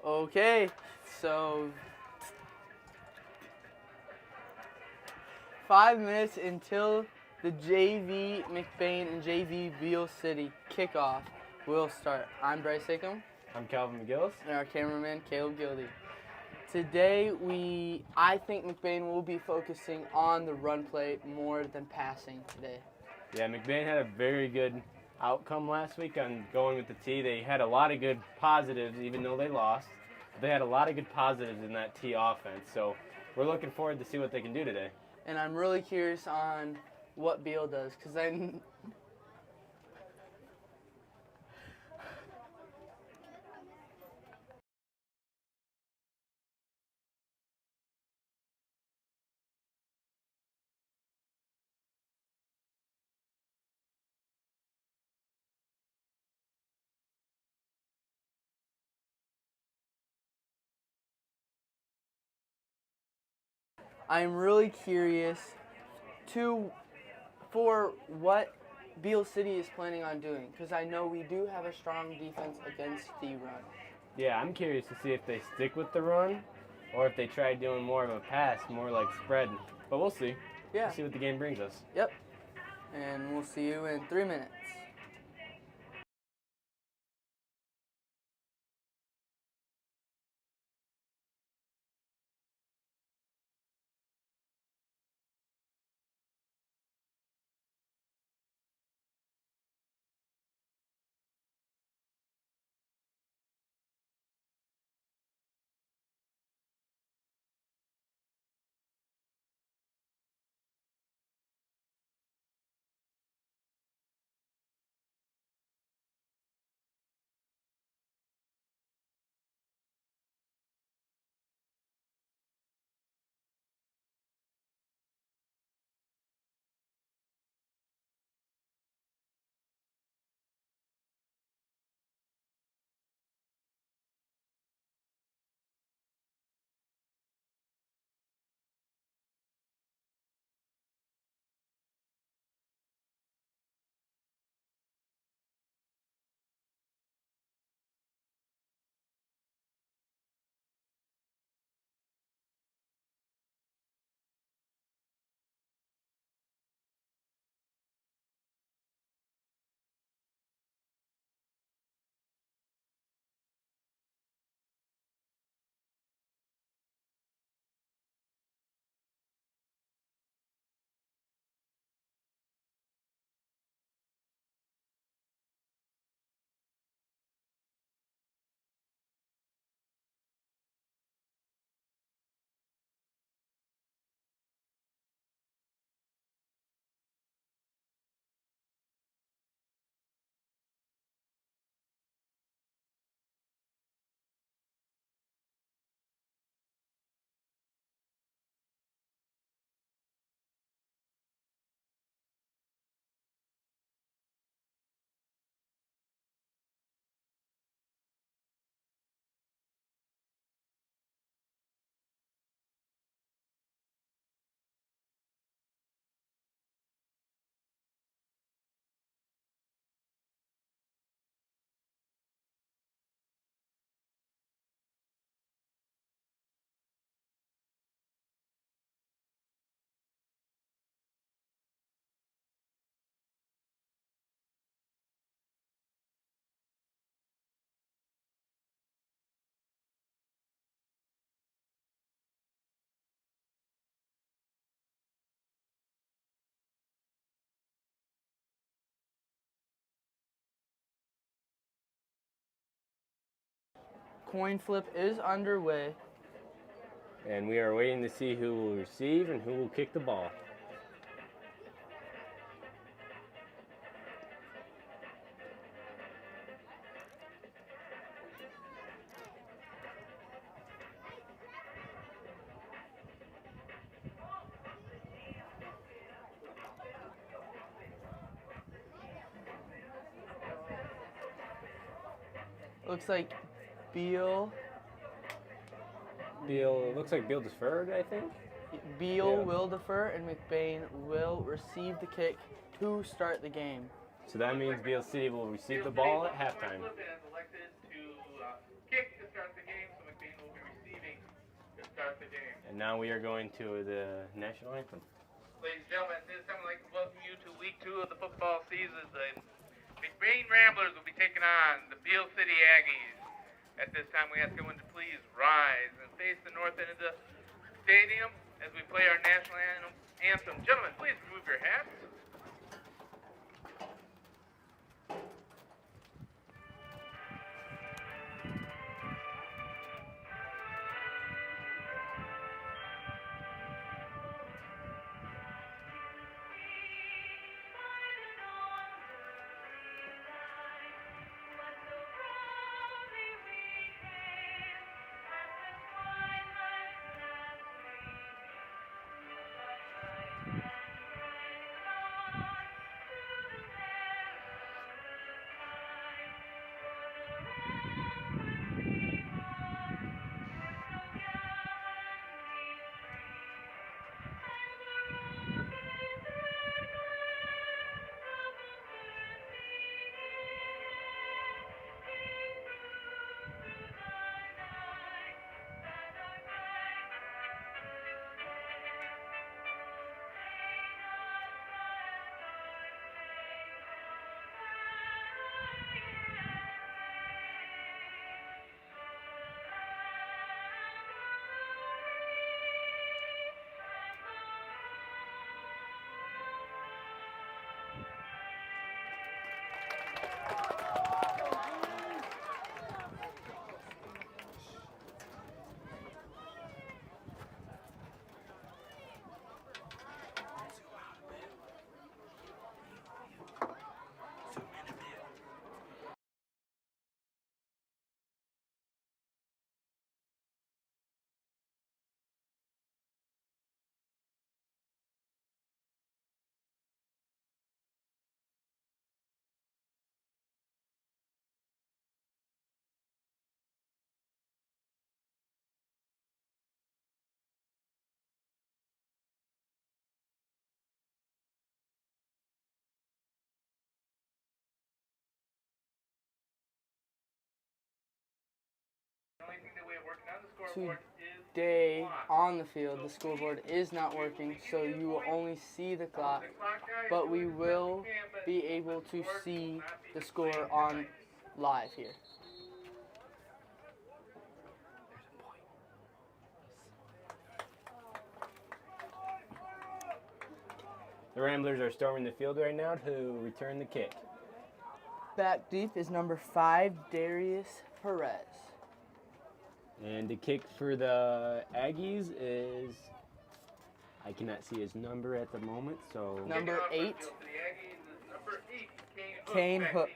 Okay, so 5 minutes until the JV McBain and JV Beal City kickoff will start. I'm Bryce Hickam. I'm Calvin McGillis. And our cameraman, Caleb Gildy. Today, I think McBain will be focusing on the run play more than passing today. Yeah, McBain had a very good outcome last week on going with the T. They had a lot of good positives, even though they lost. They had a lot of good positives in that T offense, so we're looking forward to see what they can do today. And I'm really curious on what Beal does, because I'm really curious for what Beal City is planning on doing, because I know we do have a strong defense against the run. Yeah, I'm curious to see if they stick with the run or if they try doing more of a pass, more like spread. But we'll see. Yeah. We'll see what the game brings us. Yep. And we'll see you in 3 minutes. Coin flip is underway. And we are waiting to see who will receive and who will kick the ball. Looks like Beal Looks like Beal deferred, I think. Beal will defer, and McBain will receive the kick to start the game. So that means Beal City will receive the ball at halftime. Elected to kick to start the game. start the game. And now we are going to the national anthem. Ladies and gentlemen, at this time I'd like to welcome you to week 2 of the football season. The McBain Ramblers will be taking on the Beal City Aggies. At this time, we ask everyone to please rise and face the north end of the stadium as we play our national anthem. Gentlemen, please remove your hats. Today on the field, the scoreboard is not working, so you will only see the clock, but we will be able to see the score on live here. The Ramblers are storming the field right now to return the kick. Back deep is number 5, Darius Perez. And the kick for the Aggies is, I cannot see his number at the moment, so. Number 8, Kane Hooks.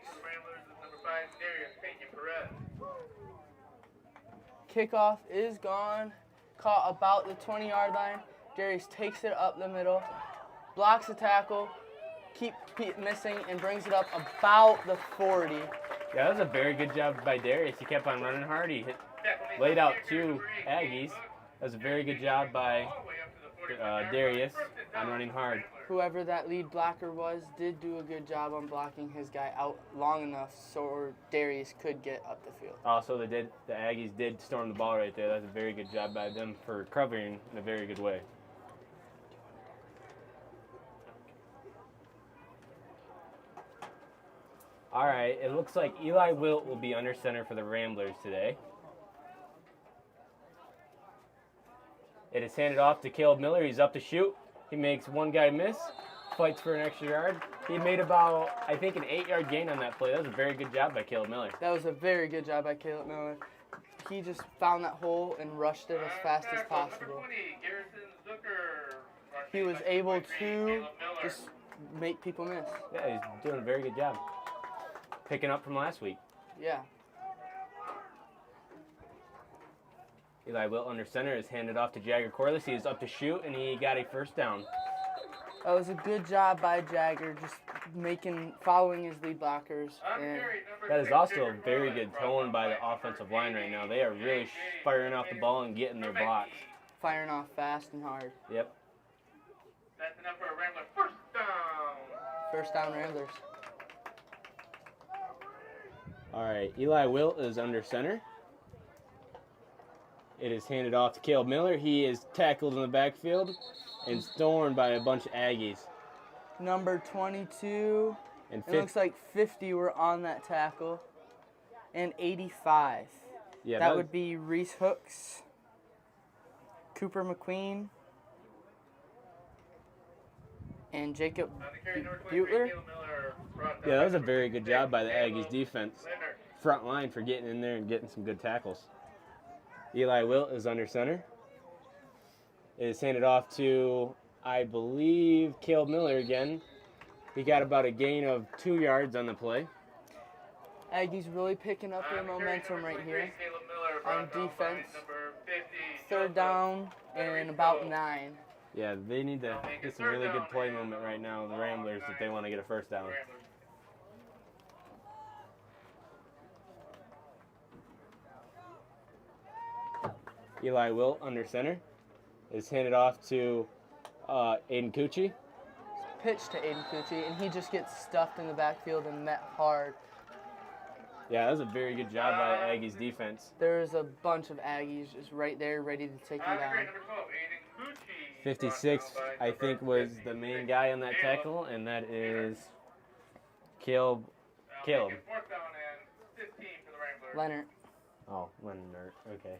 Kickoff is gone, caught about the 20-yard line. Darius takes it up the middle, blocks the tackle, keep missing, and brings it up about the 40. Yeah, that was a very good job by Darius. He kept on running hard. He laid out 2 Aggies. That was a very good job by Darius on running hard. Whoever that lead blocker was did do a good job on blocking his guy out long enough so Darius could get up the field. Also, the Aggies did storm the ball right there. That's a very good job by them for covering in a very good way. All right, it looks like Eli Wilt will be under center for the Ramblers today. It is handed off to Caleb Miller. He's up to shoot. He makes one guy miss, fights for an extra yard. He made about, I think, an 8-yard gain on that play. That was a very good job by Caleb Miller. That was a very good job by Caleb Miller. He just found that hole and rushed it as fast as possible. He was able to just make people miss. Yeah, he's doing a very good job. Picking up from last week. Yeah. Eli Wilt under center is handed off to Jagger Corliss. He is up to shoot, and he got a first down. That was a good job by Jagger, just following his lead blockers. And that is also a very good tone by the offensive line right now. They are really firing off the ball and getting their blocks. Firing off fast and hard. Yep. That's enough for a Rambler. First down. First down, Ramblers. All right, Eli Wilt is under center. It is handed off to Caleb Miller. He is tackled in the backfield and stormed by a bunch of Aggies. Number 22. And It looks like 50 were on that tackle. And 85. yeah, that would be Reese Hooks, Cooper McQueen, and Jacob Butler. Yeah, that was a very good job by the Aggies defense. Front line for getting in there and getting some good tackles. Eli Wilt is under center. It is handed off to, I believe, Caleb Miller again. He got about a gain of 2 yards on the play. Aggies really picking up their momentum right here on defense. 3rd down and about 9. Yeah, they need to get some really good play movement right now, the Ramblers, if they want to get a first down. Eli Wilt under center is handed off to Aiden Cucci. Pitch to Aiden Cucci, and he just gets stuffed in the backfield and met hard. Yeah, that was a very good job by the Aggies defense. There's a bunch of Aggies just right there ready to take him down. 56, I think, was the main guy on that tackle, and that is Caleb. Leonard. Oh, Leonard, okay.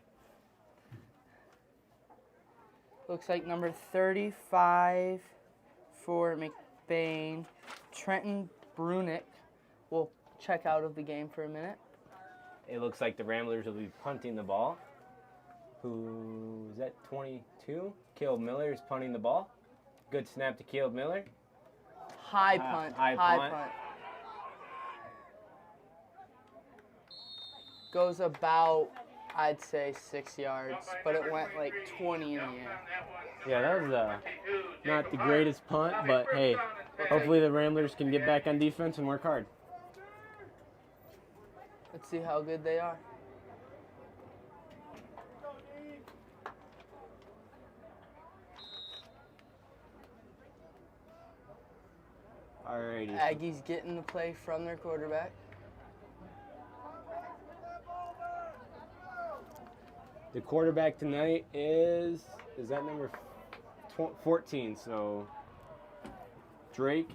Looks like number 35 for McBain. Trenton Brunick will check out of the game for a minute. It looks like the Ramblers will be punting the ball. Who is that, 22? Caleb Miller is punting the ball. Good snap to Caleb Miller. High punt. High punt. Goes about, I'd say, 6 yards, but it went like 20 in the air. Yeah, that was not the greatest punt, but hey, hopefully the Ramblers can get back on defense and work hard. Let's see how good they are. Alrighty. Aggies getting the play from their quarterback. The quarterback tonight is that number 14, so Drake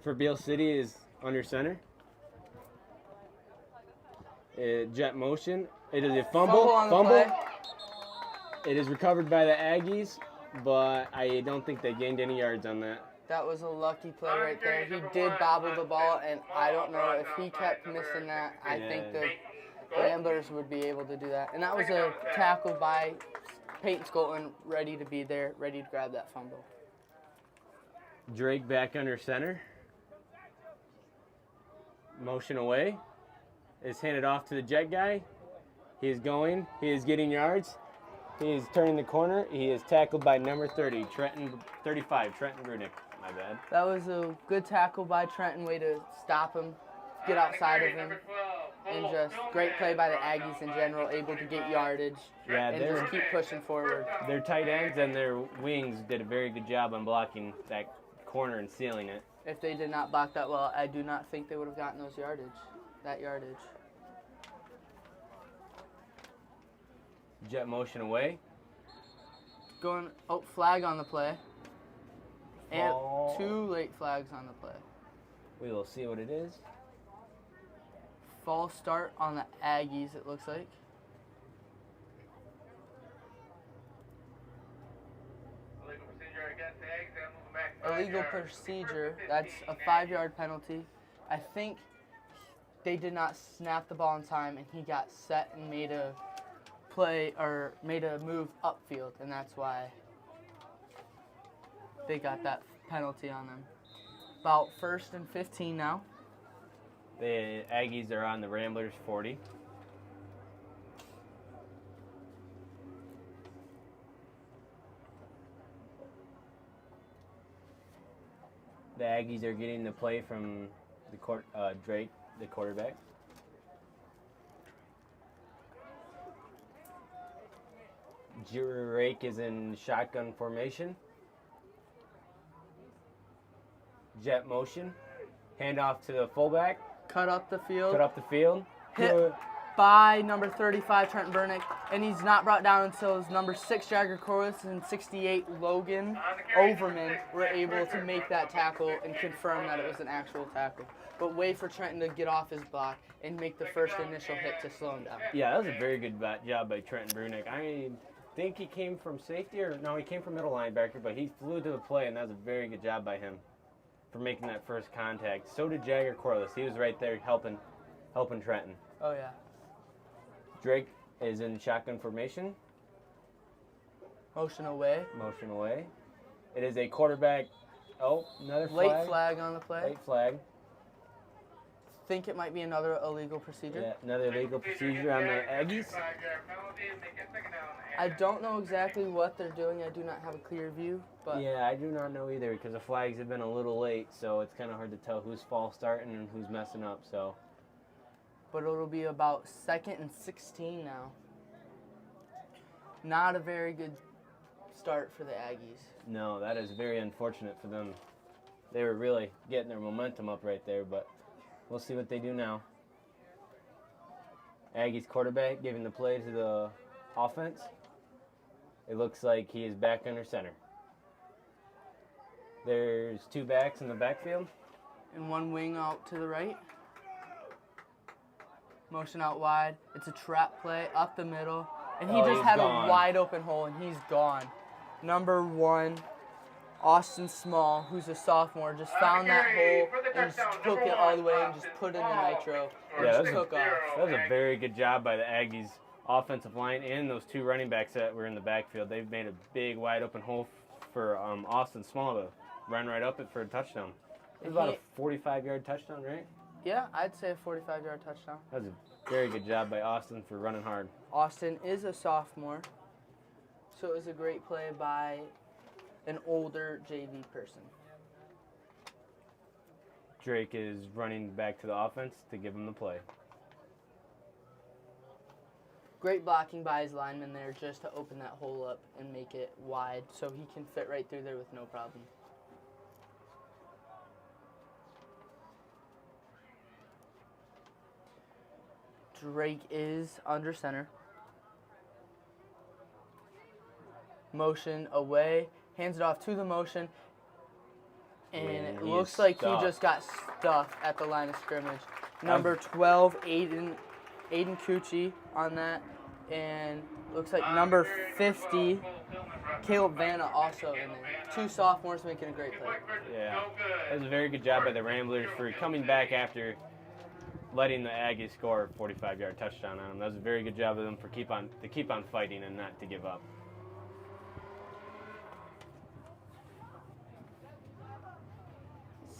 for Beal City is under center. Jet motion. It is a fumble. on the play. It is recovered by the Aggies, but I don't think they gained any yards on that. That was a lucky play right there. He did bobble the ball, and I don't know if he kept missing that. I think the Ramblers would be able to do that. And that was a tackle by Peyton Skolton, ready to be there, ready to grab that fumble. Drake back under center. Motion away. Is handed off to the jet guy. He is going. He is getting yards. He is turning the corner. He is tackled by number 35, Trenton Brunick. My bad. That was a good tackle by Trenton, way to stop him, get outside of him, and just great play by the Aggies in general, able to get yardage and just keep pushing forward. Their tight ends and their wings did a very good job on blocking that corner and sealing it. If they did not block that well, I do not think they would have gotten that yardage. Jet motion away. Flag on the play. And Ball. 2 late flags on the play. We will see what it is. False start on the Aggies, it looks like. Illegal procedure. That's a 5-yard penalty. I think they did not snap the ball in time, and he got set and made a play or made a move upfield, and that's why they got that penalty on them. About 1st and 15 now. The Aggies are on the Ramblers 40. The Aggies are getting the play from the Drake, the quarterback. Drake is in shotgun formation. Jet motion. Handoff to the fullback. Cut up the field. Hit. by number 35, Trenton Burnick, and he's not brought down until his number 6, Jagger Corliss, and 68, Logan Overman were able to make that tackle and confirm that it was an actual tackle. But wait for Trenton to get off his block and make the first initial hit to slow him down. Yeah, that was a very good job by Trenton Burnick. I think he came from safety, or no, he came from middle linebacker, but he flew to the play, and that was a very good job by him for making that first contact. So did Jagger Corliss. He was right there helping Trenton. Oh, yeah. Drake is in shotgun formation. Motion away. Motion away. It is a quarterback. Oh, another flag. Late flag on the play. Late flag. Think it might be another illegal procedure. Yeah, another legal procedure on the Aggies. I don't know exactly what they're doing. I do not have a clear view. But Yeah, I do not know either because the flags have been a little late, so it's kind of hard to tell who's false starting and who's messing up. So. But it'll be about 2nd and 16 now. Not a very good start for the Aggies. No, that is very unfortunate for them. They were really getting their momentum up right there, but we'll see what they do now. Aggies quarterback giving the play to the offense. It looks like he is back under center. There's 2 backs in the backfield. And 1 wing out to the right. Motion out wide. It's a trap play up the middle. And he just he's had gone. a wide open hole, and he's gone. Number 1, Austin Small, who's a sophomore, just found that hole and just took it all the way and just put it in the nitro. And Yeah, just that took off. That was a very good job by the Aggies offensive line and those 2 running backs that were in the backfield. They've made a big wide open hole for Austin Small to run right up it for a touchdown. It was about a 45-yard touchdown, right? Yeah, I'd say a 45-yard touchdown. That was a very good job by Austin for running hard. Austin is a sophomore, so it was a great play by an older JV person. Drake is running back to the offense to give him the play. Great blocking by his lineman there just to open that hole up and make it wide so he can fit right through there with no problem. Drake is under center. Motion away, hands it off to the motion, and it He looks is like stuffed. he just got stuffed at the line of scrimmage. Number 12, Aiden Cucci on that, and looks like number 50, Caleb Vanna also in there. 2 sophomores making a great play. Yeah, that was a very good job by the Ramblers for coming back after letting the Aggies score a 45-yard touchdown on them. That was a very good job of them to keep on fighting and not to give up.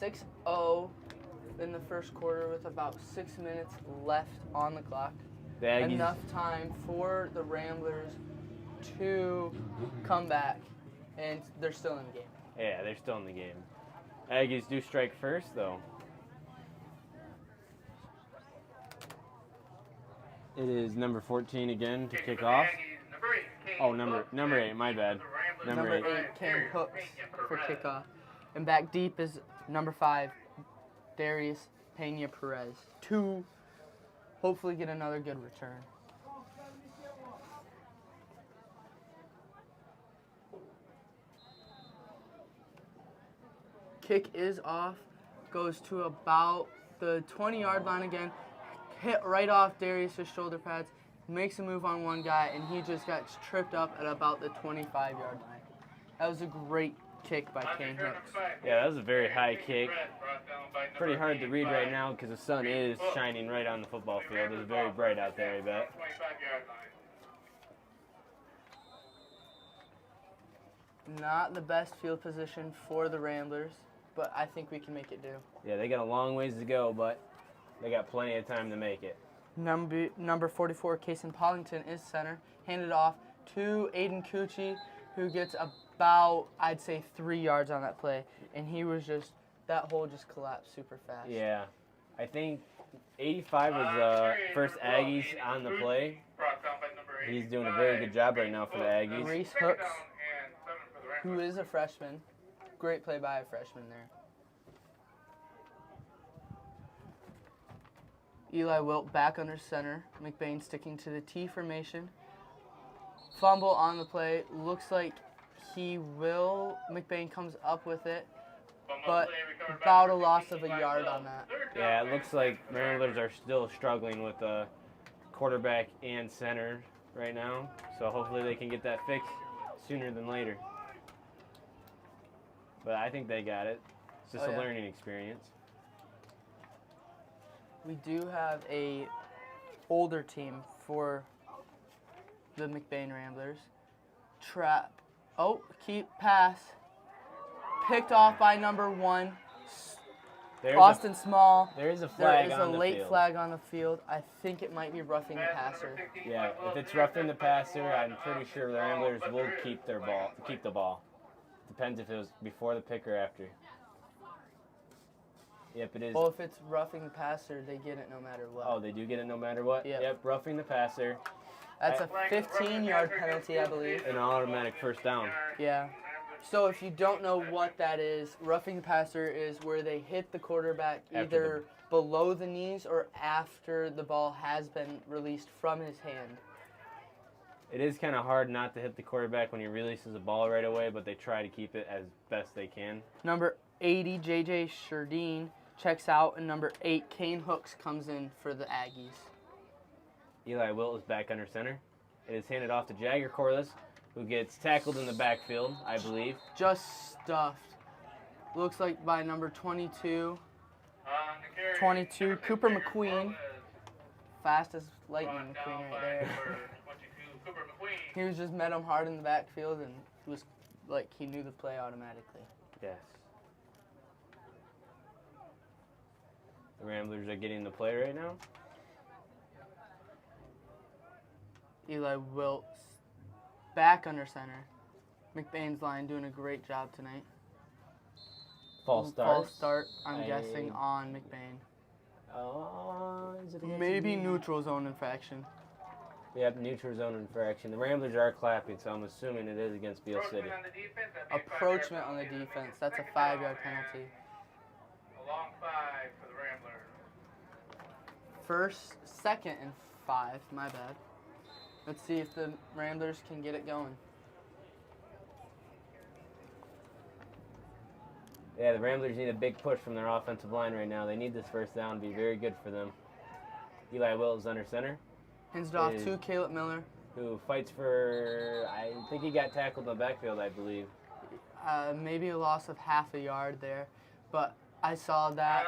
.6-0 in the first quarter with about 6 minutes left on the clock. The Aggies, Enough time for the Ramblers to come back, and they're still in the game. yeah, they're still in the game. Aggies do strike first, though. It is number 14 again to kick off. Oh, number 8, my bad. Number 8, Cam Hooks for kickoff. And back deep is number 5, Darius Pena Perez. To hopefully get another good return. Kick is off, goes to about the 20-yard line again. Hit right off Darius' shoulder pads, makes a move on one guy, and he just got tripped up at about the 25-yard line. That was a great kick by Kane Hooks. Yeah, that was a very high kick. Pretty hard to read right now because the sun is shining right on the football field. It's very bright out there, I bet. Not the best field position for the Ramblers, but I think we can make it do. Yeah, they got a long ways to go, but they got plenty of time to make it. Number 44, Kason Pollington is center. Handed off to Aiden Cucci, who gets about, I'd say, 3 yards on that play. And he was just, that hole just collapsed super fast. Yeah, I think 85 was first Aggies on the play. He's doing a very good job right now for the Aggies. Reese Hooks, who is a freshman. Great play by a freshman there. Eli Wilt back under center. McBain sticking to the T formation. Fumble on the play. Looks like McBain comes up with it, but about a loss of a yard on that. Yeah, it looks like Ramblers are still struggling with the quarterback and center right now. So hopefully they can get that fixed sooner than later. But I think they got it. It's just a learning experience. We do have a older team for the McBain Ramblers. Trap. Oh, keep pass. Picked off by number 1. Austin Small. There is a flag There is on a the late field. flag on the field. I think it might be roughing the passer. Yeah, if it's roughing the passer, I'm pretty sure the Ramblers will keep the ball. Depends if it was before the pick or after. Yep, it is. Well, if it's roughing the passer, they get it no matter what. Oh, they do get it no matter what? Yep. Roughing the passer. That's a 15-yard penalty, I believe. An automatic first down. Yeah. So if you don't know what that is, roughing the passer is where they hit the quarterback either below the knees or after the ball has been released from his hand. It is kind of hard not to hit the quarterback when he releases the ball right away, but they try to keep it as best they can. Number 80, J.J. Sherdine, checks out, and number 8, Kane Hooks, comes in for the Aggies. Eli Wilt is back under center. It is handed off to Jagger Corliss, who gets tackled in the backfield, I believe. Just stuffed. Looks like by number 22, Cooper McQueen. Fast as lightning McQueen right there. He was just met him hard in the backfield and was like he knew the play automatically. Yes. The Ramblers are getting the play right now. Eli Wilt back under center. McBain's line doing a great job tonight. False start, I'm guessing, on McBain. Is it Maybe neutral zone infraction. Yep, neutral zone infraction. The Ramblers are clapping, so I'm assuming it is against Beal City. Approachment on the defense. That's a 5-yard penalty. A long 5 for the Ramblers. First, second, and 5. My bad. Let's see if the Ramblers can get it going. Yeah, the Ramblers need a big push from their offensive line right now. They need this first down to be very good for them. Eli Wilt is under center. Hands it off to Caleb Miller, who fights for, I think he got tackled in the backfield, I believe. Maybe a loss of half a yard there, but I saw that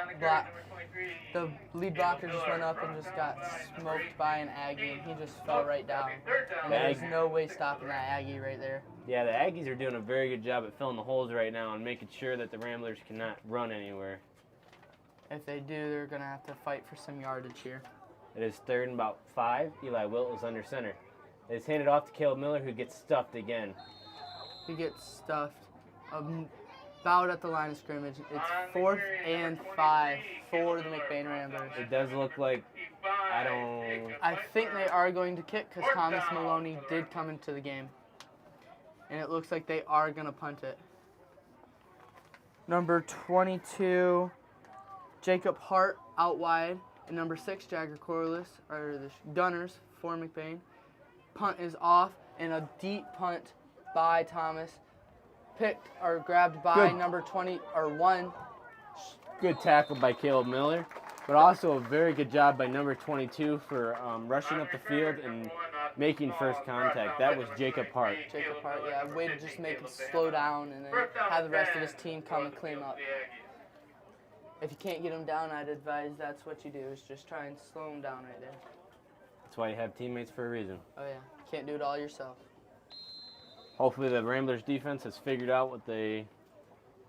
the lead blocker just went up and just got smoked by an Aggie, and he just fell right down. And there's no way stopping that Aggie right there. Yeah, the Aggies are doing a very good job at filling the holes right now and making sure that the Ramblers cannot run anywhere. If they do, they're going to have to fight for some yardage here. It is 3rd and about 5. Eli Wilt is under center. It is handed off to Caleb Miller, who gets stuffed again. He gets stuffed about at the line of scrimmage. It's 4th and 5 for the McBain Ramblers. It does look like I think they are going to kick because Thomas Maloney did come into the game. And it looks like they are going to punt it. Number 22, Jacob Hart out wide. And number 6, Jagger Corliss, are the Gunners for McBain. Punt is off, and a deep punt by Thomas. Picked or grabbed by number 1. Good tackle by Caleb Miller, but also a very good job by number 22 for rushing up the field and making first contact. That was Jacob Hart. Jacob Hart, yeah. Way to just make him slow down and then have the rest of his team come and clean up. If you can't get him down, I'd advise that's what you do, is just try and slow him down right there. That's why you have teammates for a reason. Oh, yeah. Can't do it all yourself. Hopefully the Ramblers defense has figured out what they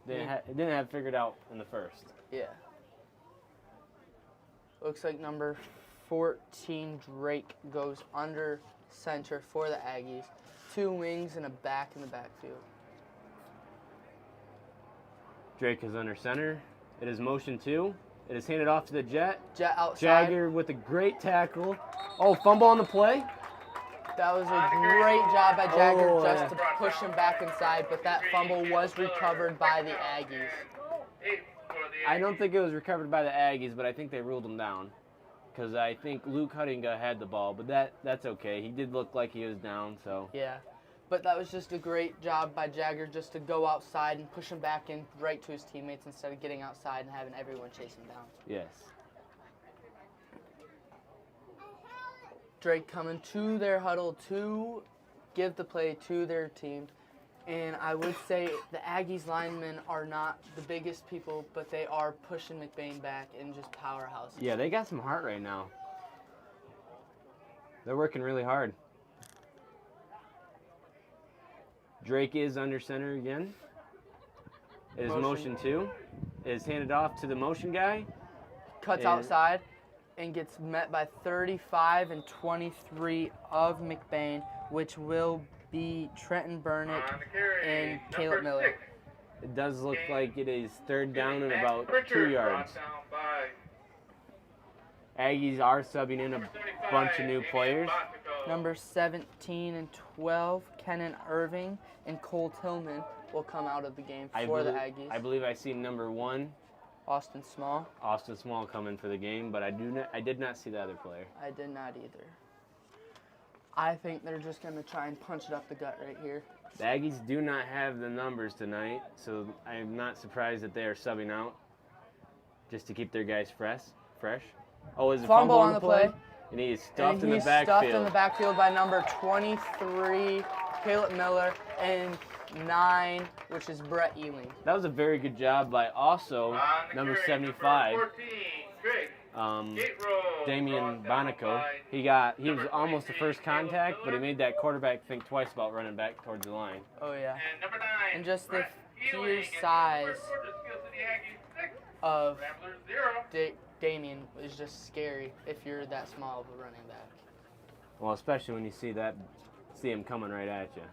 didn't have figured out in the first. Yeah. Looks like number 14, Drake, goes under center for the Aggies. 2 wings and a back in the backfield. Drake is under center. It is motion 2. It is handed off to the Jet. Jet outside. Jagger with a great tackle. Oh, fumble on the play. That was a great job by Jagger just to push him back inside, but that fumble was recovered by the Aggies. I don't think it was recovered by the Aggies, but I think they ruled him down. because I think Luke Huttinga had the ball, but that's okay. He did look like he was down, so. Yeah. But that was just a great job by Jagger just to go outside and push him back in right to his teammates instead of getting outside and having everyone chase him down. Yes. Drake coming to their huddle to give the play to their team. And I would say the Aggies linemen are not the biggest people, but they are pushing McBain back and just powerhouse. Yeah, they got some heart right now. They're working really hard. Drake is under center again. It is motion 2. It is handed off to the motion guy. Cuts outside and gets met by 35 and 23 of McBain, which will be Trenton Burnick and Caleb Miller. It does look like it is third down and about 2 yards. Aggies are subbing in a bunch of new players. Number 17 and 12, Kenan Irving and Cole Tillman will come out of the game for the Aggies. I believe I see number 1, Austin Small. Austin Small coming for the game, but I did not see the other player. I did not either. I think they're just going to try and punch it up the gut right here. The Aggies do not have the numbers tonight, so I'm not surprised that they are subbing out just to keep their guys fresh. Oh, is it fumble on the play? And he is stuffed in the He's backfield. stuffed in the backfield by number 23, Caleb Miller, and 9, which is Brett Ealing. That was a very good job by also number 75, Damian Bonico. He was almost the first contact, but he made that quarterback think twice about running back towards the line. Oh yeah. And just the sheer size of Damian is just scary if you're that small of a running back. Well, especially when you see him coming right at you.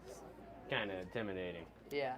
It's kind of intimidating. Yeah.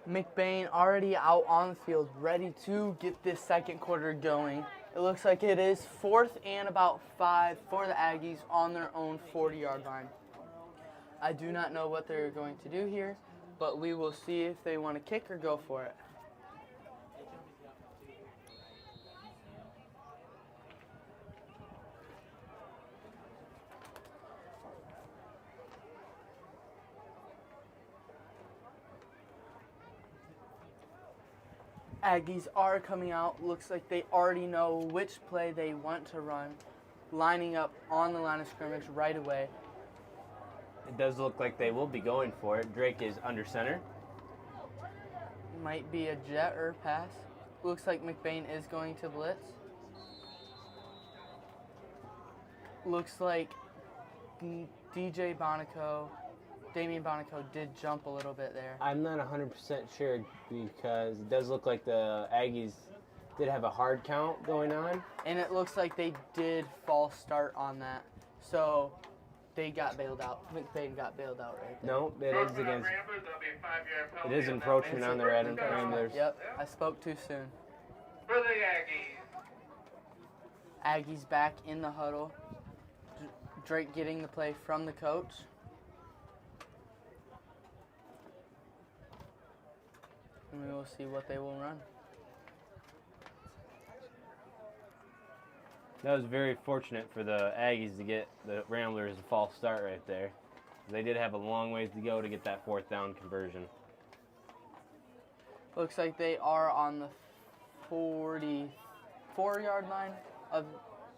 McBain already out on the field, ready to get this second quarter going. It looks like it is 4th and about 5 for the Aggies on their own 40-yard line. I do not know what they're going to do here, but we will see if they want to kick or go for it. Aggies are coming out. Looks like they already know which play they want to run, lining up on the line of scrimmage right away. It does look like they will be going for it. Drake is under center. Might be a jet or pass. Looks like McBain is going to blitz. Looks like Damian Bonico did jump a little bit there. I'm not 100% sure because it does look like the Aggies did have a hard count going on. And it looks like they did false start on that. So they got bailed out. McBain got bailed out right there. No, it is against. It is encroachment on the Ramblers. Yep, I spoke too soon. For the Aggies. Aggies back in the huddle. Drake getting the play from the coach. And we will see what they will run. That was very fortunate for the Aggies to get the Ramblers a false start right there. They did have a long ways to go to get that 4th down conversion. Looks like they are on the 44-yard line of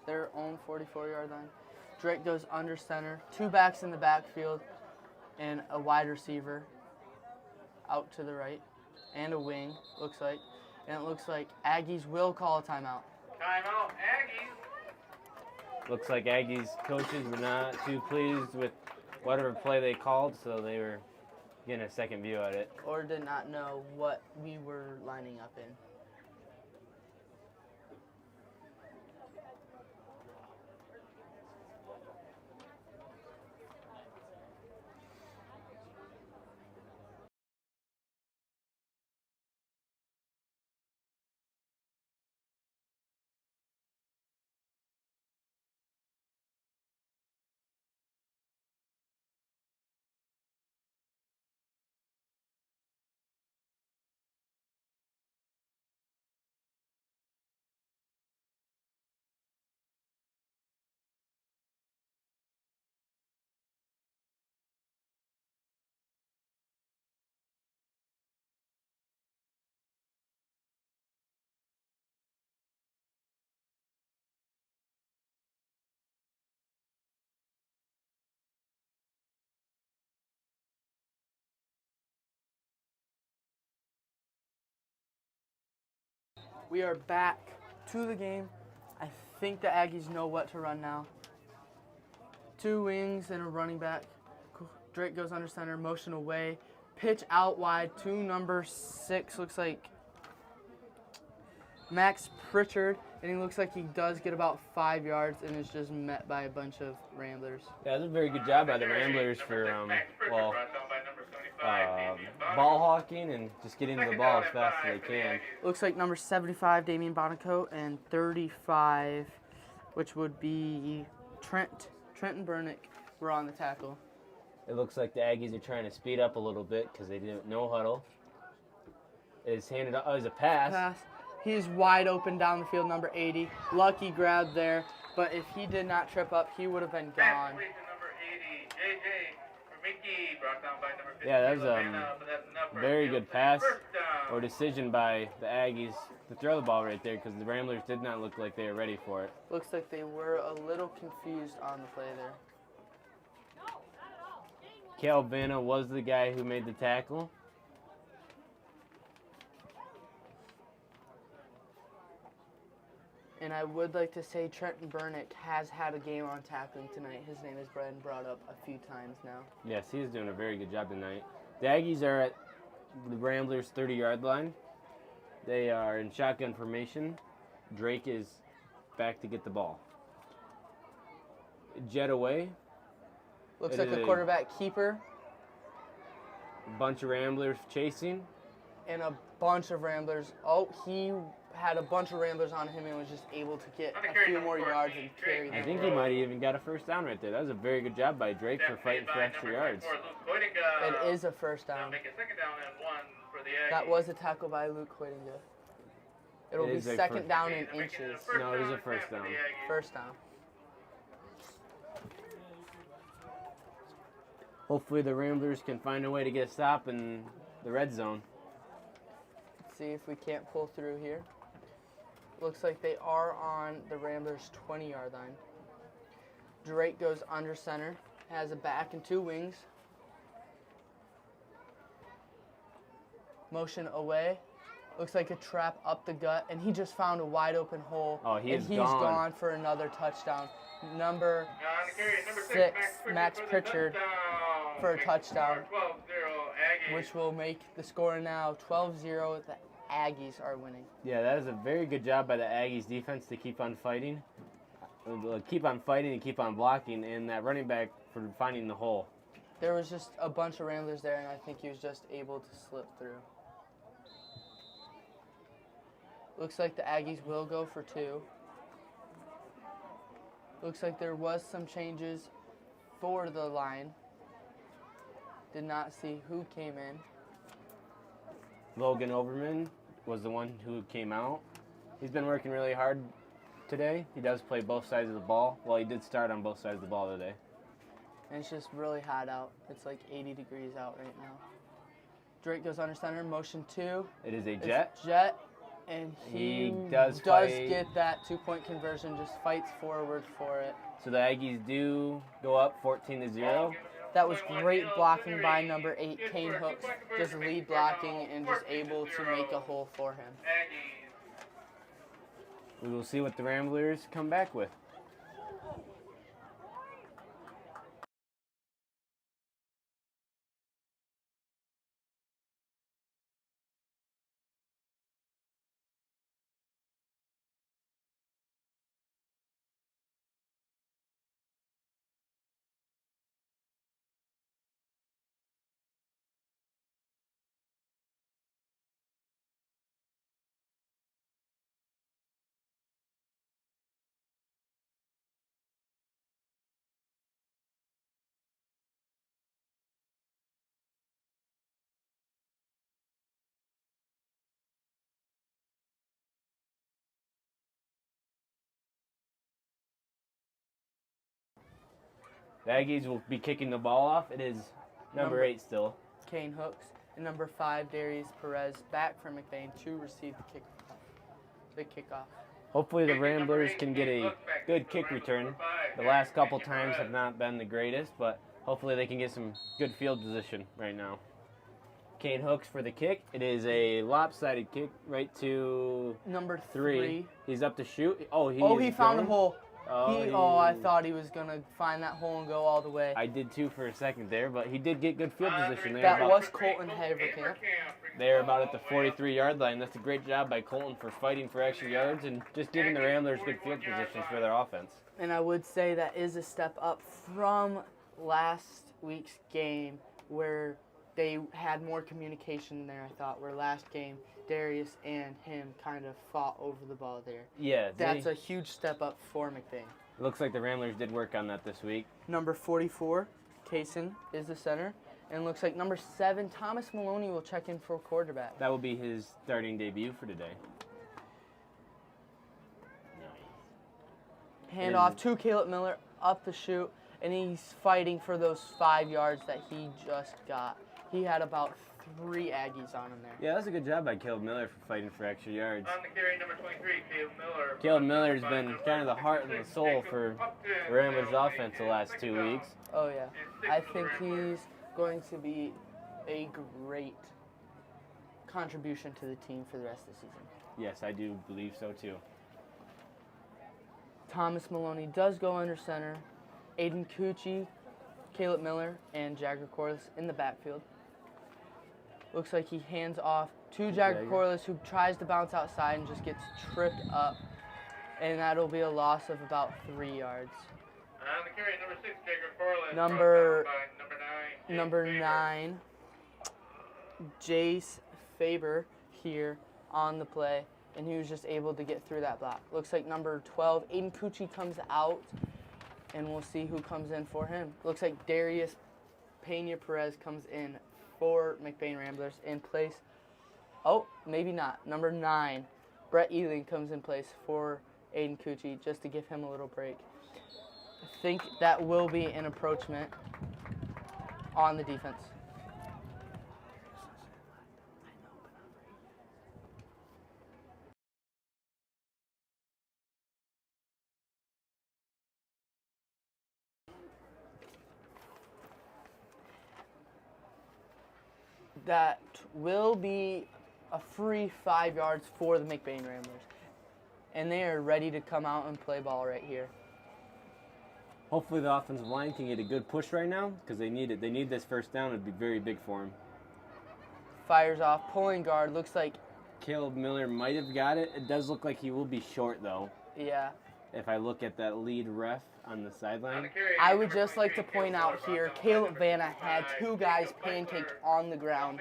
their own 44-yard line. Drake goes under center. 2 backs in the backfield and a wide receiver out to the right. And a wing, looks like. And it looks like Aggies will call a timeout. Timeout, Aggies. Looks like Aggies coaches were not too pleased with whatever play they called, so they were getting a second view at it. Or did not know what we were lining up in. We are back to the game. I think the Aggies know what to run now. 2 wings and a running back. Drake goes under center, motion away. Pitch out wide to number 6. Looks like Max Pritchard. And he looks like he does get about 5 yards and is just met by a bunch of Ramblers. Yeah, that's a very good job by the Ramblers for, ball hawking and just getting to the ball as fast as they can. Looks like number 75, Damian Bonacote, and 35, which would be Trenton Burnick, were on the tackle. It looks like the Aggies are trying to speed up a little bit because they didn't no huddle. It is handed out as a pass. He is wide open down the field, number 80. Lucky grab there, but if he did not trip up, he would have been gone. Number 80, JJ Mickey, brought down by number 50. Yeah, that was a very good pass or decision by the Aggies to throw the ball right there because the Ramblers did not look like they were ready for it. Looks like they were a little confused on the play there. Calvina was the guy who made the tackle. And I would like to say Trenton Burnick has had a game on tackling tonight. His name has been brought up a few times now. Yes, he's doing a very good job tonight. The Aggies are at the Ramblers' 30-yard line. They are in shotgun formation. Drake is back to get the ball. Jet away. Looks like a quarterback keeper. A bunch of Ramblers chasing. And a bunch of Ramblers. Oh, he had a bunch of Ramblers on him and was just able to get a few more yards and carry them. I think he might have even got a first down right there. That was a very good job by Drake for fighting for extra yards. It is a first down. Make it second down and 1 for the Aggies. That was a tackle by Luke Whittingham. It'll be second down in inches. No, it is a first down. First down. Hopefully the Ramblers can find a way to get a stop in the red zone. Let's see if we can't pull through here. Looks like they are on the Ramblers' 20-yard line. Drake goes under center, has a back and 2 wings. Motion away. Looks like a trap up the gut, and he just found a wide open hole. Oh, he's gone for another touchdown. Number 6, Max Pritchard, for a touchdown, which will make the score now 12-0. The Aggies are winning. Yeah, that is a very good job by the Aggies defense to keep on fighting. Keep on fighting and keep on blocking, and that running back for finding the hole. There was just a bunch of Ramblers there, and I think he was just able to slip through. Looks like the Aggies will go for 2. Looks like there was some changes for the line. Did not see who came in. Logan Overman was the one who came out. He's been working really hard today. He does play both sides of the ball. Well, he did start on both sides of the ball today. And it's just really hot out. It's like 80 degrees out right now. Drake goes under center, motion 2. It is a jet. It's jet, and he does get that 2-point conversion, just fights forward for it. So the Aggies do go up 14-0. That was great blocking by number 8, Kane Hooks. Just lead blocking and just able to make a hole for him. We will see what the Ramblers come back with. The Aggies will be kicking the ball off. It is number 8 still. Kane Hooks. And number 5, Darius Perez, back from McBain to receive the kickoff. Hopefully the Ramblers can get a good kick return. The last couple times have not been the greatest, but hopefully they can get some good field position right now. Kane Hooks for the kick. It is a lopsided kick right to number 3. He's up to shoot. Oh, he found a hole. Oh, I thought he was going to find that hole and go all the way. I did too for a second there, but he did get good field position there. That was Colton Haverkamp. They're about at the 43-yard line. That's a great job by Colton for fighting for extra yards and just giving the Ramblers good field positions for their offense. And I would say that is a step up from last week's game where they had more communication there, I thought, where last game Darius and him kind of fought over the ball there. Yeah. That's a huge step up for McBain. It looks like the Ramblers did work on that this week. Number 44, Kaysen, is the center. And looks like number 7, Thomas Maloney, will check in for quarterback. That will be his starting debut for today. Hand off to Caleb Miller, up the chute, and he's fighting for those 5 yards that he just got. He had about 3 Aggies on him there. Yeah, that's a good job by Caleb Miller for fighting for extra yards. On the carry, number 23, Caleb Miller. Caleb Miller's been kind of the heart and the soul for the Ramblers offense the last 2 weeks. Oh, yeah. I think he's going to be a great contribution to the team for the rest of the season. Yes, I do believe so too. Thomas Maloney does go under center. Aiden Cucci, Caleb Miller, and Jagger Corliss in the backfield. Looks like he hands off to Jagger Corliss, who tries to bounce outside and just gets tripped up. And that'll be a loss of about 3 yards. On the carry, number 6, Jagger Corliss. Number 9, Jace Faber here on the play. And he was just able to get through that block. Looks like number 12, Aiden Cucci, comes out. And we'll see who comes in for him. Looks like Darius Pena Perez comes in for McBain Ramblers in place. Oh, maybe not. Number 9, Brett Ealing, comes in place for Aiden Cucci just to give him a little break. I think that will be an approachment on the defense. That will be a free 5 yards for the McBain Ramblers. And they are ready to come out and play ball right here. Hopefully the offensive line can get a good push right now because they need it. They need this first down. It would be very big for them. Fires off, pulling guard. Looks like Caleb Miller might have got it. It does look like he will be short though. Yeah. If I look at that lead ref on the sideline. I would just like to point out here, Caleb Vanna had 2 guys pancaked on the ground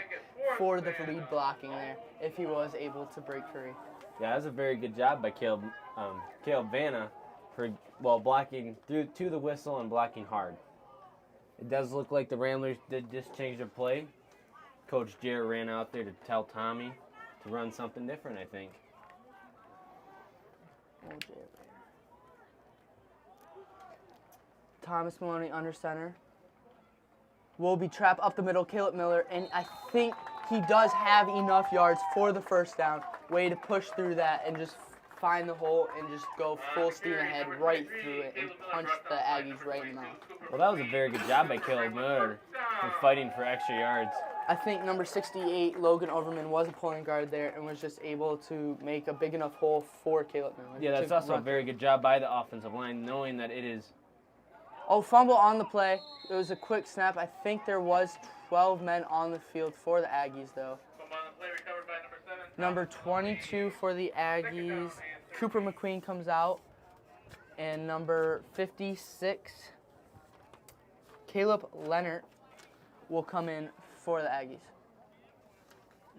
for the lead blocking there if he was able to break free. Yeah, that's a very good job by Caleb Vanna for blocking through to the whistle and blocking hard. It does look like the Ramblers did just change their play. Coach Jarrett ran out there to tell Tommy to run something different, I think. Thomas Maloney under center. Will be trapped up the middle, Caleb Miller, and I think he does have enough yards for the first down. Way to push through that and just find the hole and just go full steam ahead right through it and punch the Aggies right in the mouth. Well, that was a very good job by Caleb Miller for fighting for extra yards. I think number 68, Logan Overman, was a pulling guard there and was just able to make a big enough hole for Caleb Miller. Yeah, that's also a very good job by the offensive line, knowing that it is. Oh, fumble on the play. It was a quick snap. I think there was 12 men on the field for the Aggies, though. Number 22 for the Aggies, Cooper McQueen comes out. And number 56, Caleb Leonard, will come in for the Aggies.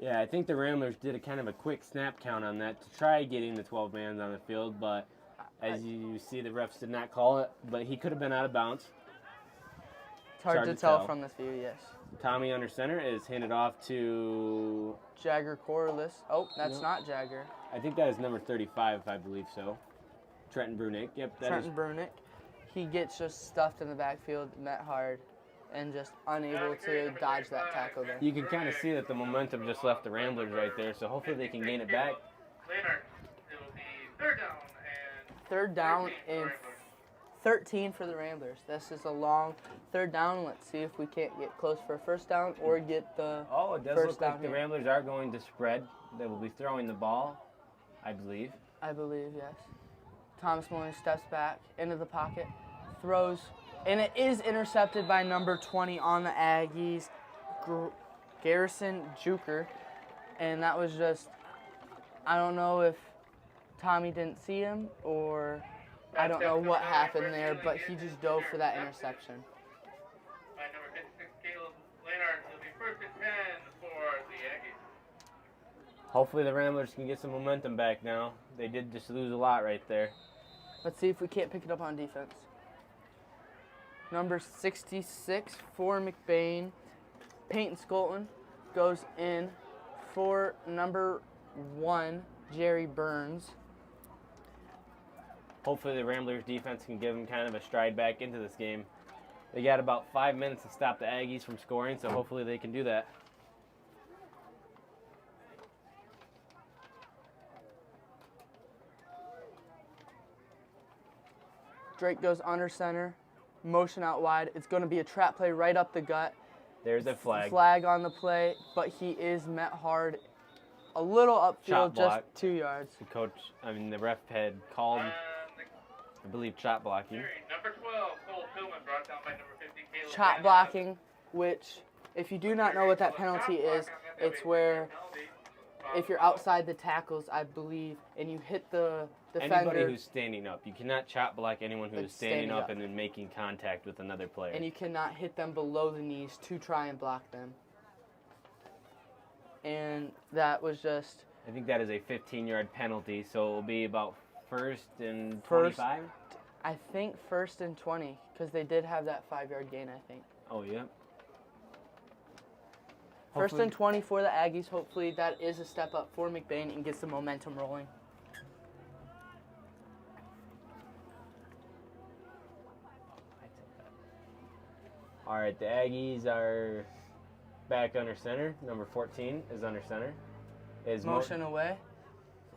Yeah, I think the Ramblers did a kind of a quick snap count on that to try getting the 12 man on the field, but as you see, the refs did not call it, but he could have been out of bounds. It's hard to tell from this view, yes. Tommy under center is handed off to Jagger Corliss. Oh, that's not Jagger. I think that is number 35, if I believe so. Trenton Brunick. Yep, that Trenton Brunick. He gets just stuffed in the backfield, met hard, and just unable to dodge that tackle there. You can kind of see that the momentum just left the Ramblers right there, so hopefully they can gain it back. Third down and 13 for the Ramblers. This is a long third down. Let's see if we can't get close for a first down or get the Oh, it does first look like down the here. Ramblers are going to spread. They will be throwing the ball, I believe. I believe, yes. Thomas Mullins steps back into the pocket, throws, and it is intercepted by number 20 on the Aggies, Garrison Juker. And that was just, I don't know if Tommy didn't see him or I don't know what happened there, but he just dove for that interception. By number 56, Caleb Leonard, it'll be 1st and 10 for the Aggies. Hopefully the Ramblers can get some momentum back now. They did just lose a lot right there. Let's see if we can't pick it up on defense. Number 66 for McBain, Peyton Skolton, goes in for number 1, Jerry Burns. Hopefully the Ramblers defense can give them kind of a stride back into this game. They got about 5 minutes to stop the Aggies from scoring, so hopefully they can do that. Drake goes under center, motion out wide. It's going to be a trap play right up the gut. There's a flag. Flag on the play, but he is met hard a little upfield, Chop just block. 2 yards. The ref had called, I believe, chop blocking. Number 12, Cole Tillman, brought down by number 50, Caleb Chop Leonard. blocking, which, if you do not know what that penalty is, it's where if you're outside the tackles, I believe, and you hit the defender. Anybody who's standing up. You cannot chop block anyone who is That's standing standing up up. and then making contact with another player. And you cannot hit them below the knees to try and block them. And that was just I think that is a 15-yard penalty, so it will be about 1st and First. 25. I think 1st and 20, because they did have that 5-yard gain, I think. Oh, yeah. 1st and 20 for the Aggies. Hopefully that is a step up for McBain and gets the momentum rolling. All right, the Aggies are back under center. Number 14 is under center. Motion away.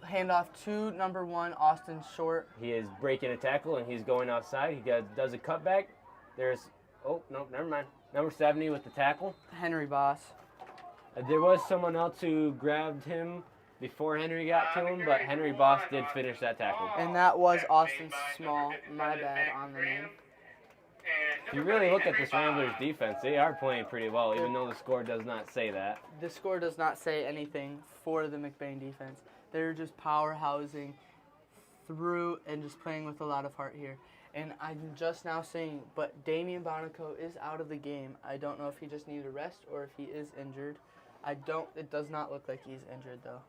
Handoff to number 1, Austin Short. He is breaking a tackle, and he's going outside. He does a cutback. Oh, no, never mind. Number 70 with the tackle. Henry Boss. There was someone else who grabbed him before Henry got to him, but Henry Boss did finish that tackle. And that was Austin Small. My bad on the name. If you really look at this Ramblers defense, they are playing pretty well, even though the score does not say that. The score does not say anything for the McBain defense. They're just powerhousing through and just playing with a lot of heart here. And I'm just now seeing, but Damian Bonico is out of the game. I don't know if he just needed a rest or if he is injured. It does not look like he's injured though.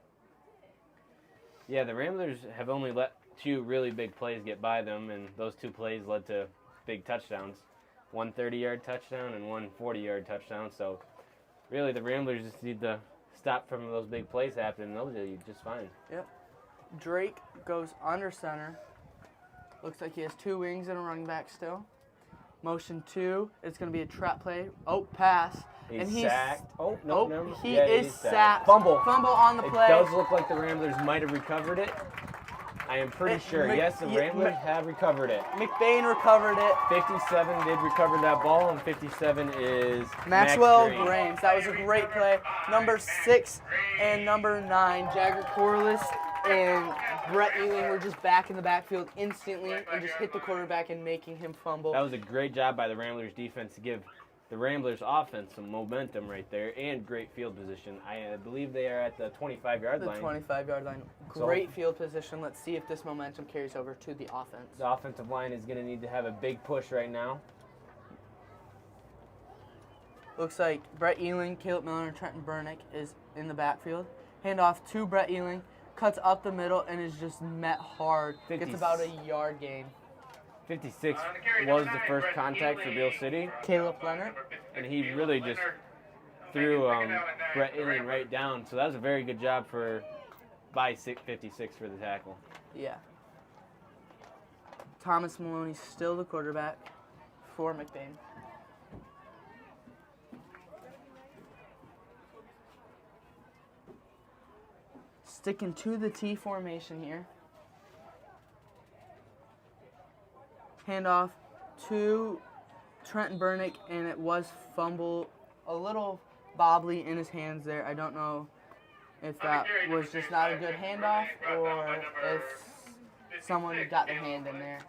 Yeah, the Ramblers have only let 2 really big plays get by them, and those 2 plays led to big touchdowns. 1 30-yard touchdown and 1 40-yard touchdown. So really the Ramblers just need to stop from those big plays happening, and they'll do just fine. Yep. Drake goes under center. Looks like he has 2 wings and a running back still. Motion 2. It's going to be a trap play. Oh, pass. He's sacked. Oh, no, Oh, never. he is he's sacked. Fumble. Fumble on the play. It does look like the Ramblers might have recovered it. I am pretty sure. Mc- Yes, the yeah, Ramblers have recovered it. McBain recovered it. 57 did recover that ball, and 57 is Maxwell Max Green. Grames. That was a great play. Number 6 and number 9, Jagger Corliss and Brett Ealing were just back in the backfield instantly and just hit the quarterback and making him fumble. That was a great job by the Ramblers defense to give the Ramblers offense some momentum right there and great field position. I believe they are at the 25-yard line. The 25-yard line. Great field position. Let's see if this momentum carries over to the offense. The offensive line is going to need to have a big push right now. Looks like Brett Ealing, Caleb Miller, and Trenton Burnick is in the backfield. Handoff to Brett Ealing. Cuts up the middle and is just met hard. Gets about a yard gain. 56 was the first contact for Beal City, Caleb Leonard. and he really just threw Brett Ealing right down. So that was a very good job by 56 for the tackle. Yeah. Thomas Maloney's still the quarterback for McBain. Sticking to the T formation here. Handoff to Trenton Burnick, and it was fumble, a little bobbly in his hands there. I don't know if that was just not a good handoff or if someone got their hand in there.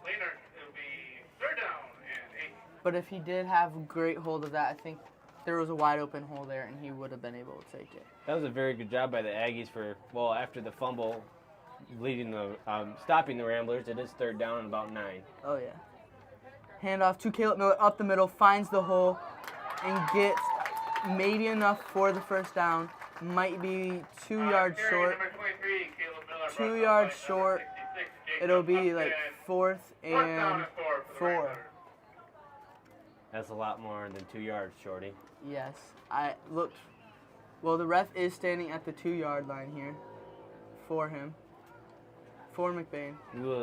But if he did have great hold of that, I think there was a wide open hole there, and he would have been able to take it. That was a very good job by the Aggies after the fumble, stopping the Ramblers. It is third down and about 9. Oh, yeah. Handoff to Caleb Miller up the middle, finds the hole, and gets maybe enough for the first down. Might be 2 yards short. 2 yards short. It'll be like 4th and 4. That's a lot more than 2 yards, Shorty. Yes. I looked. Well, the ref is standing at the 2-yard line here for him. For McBain.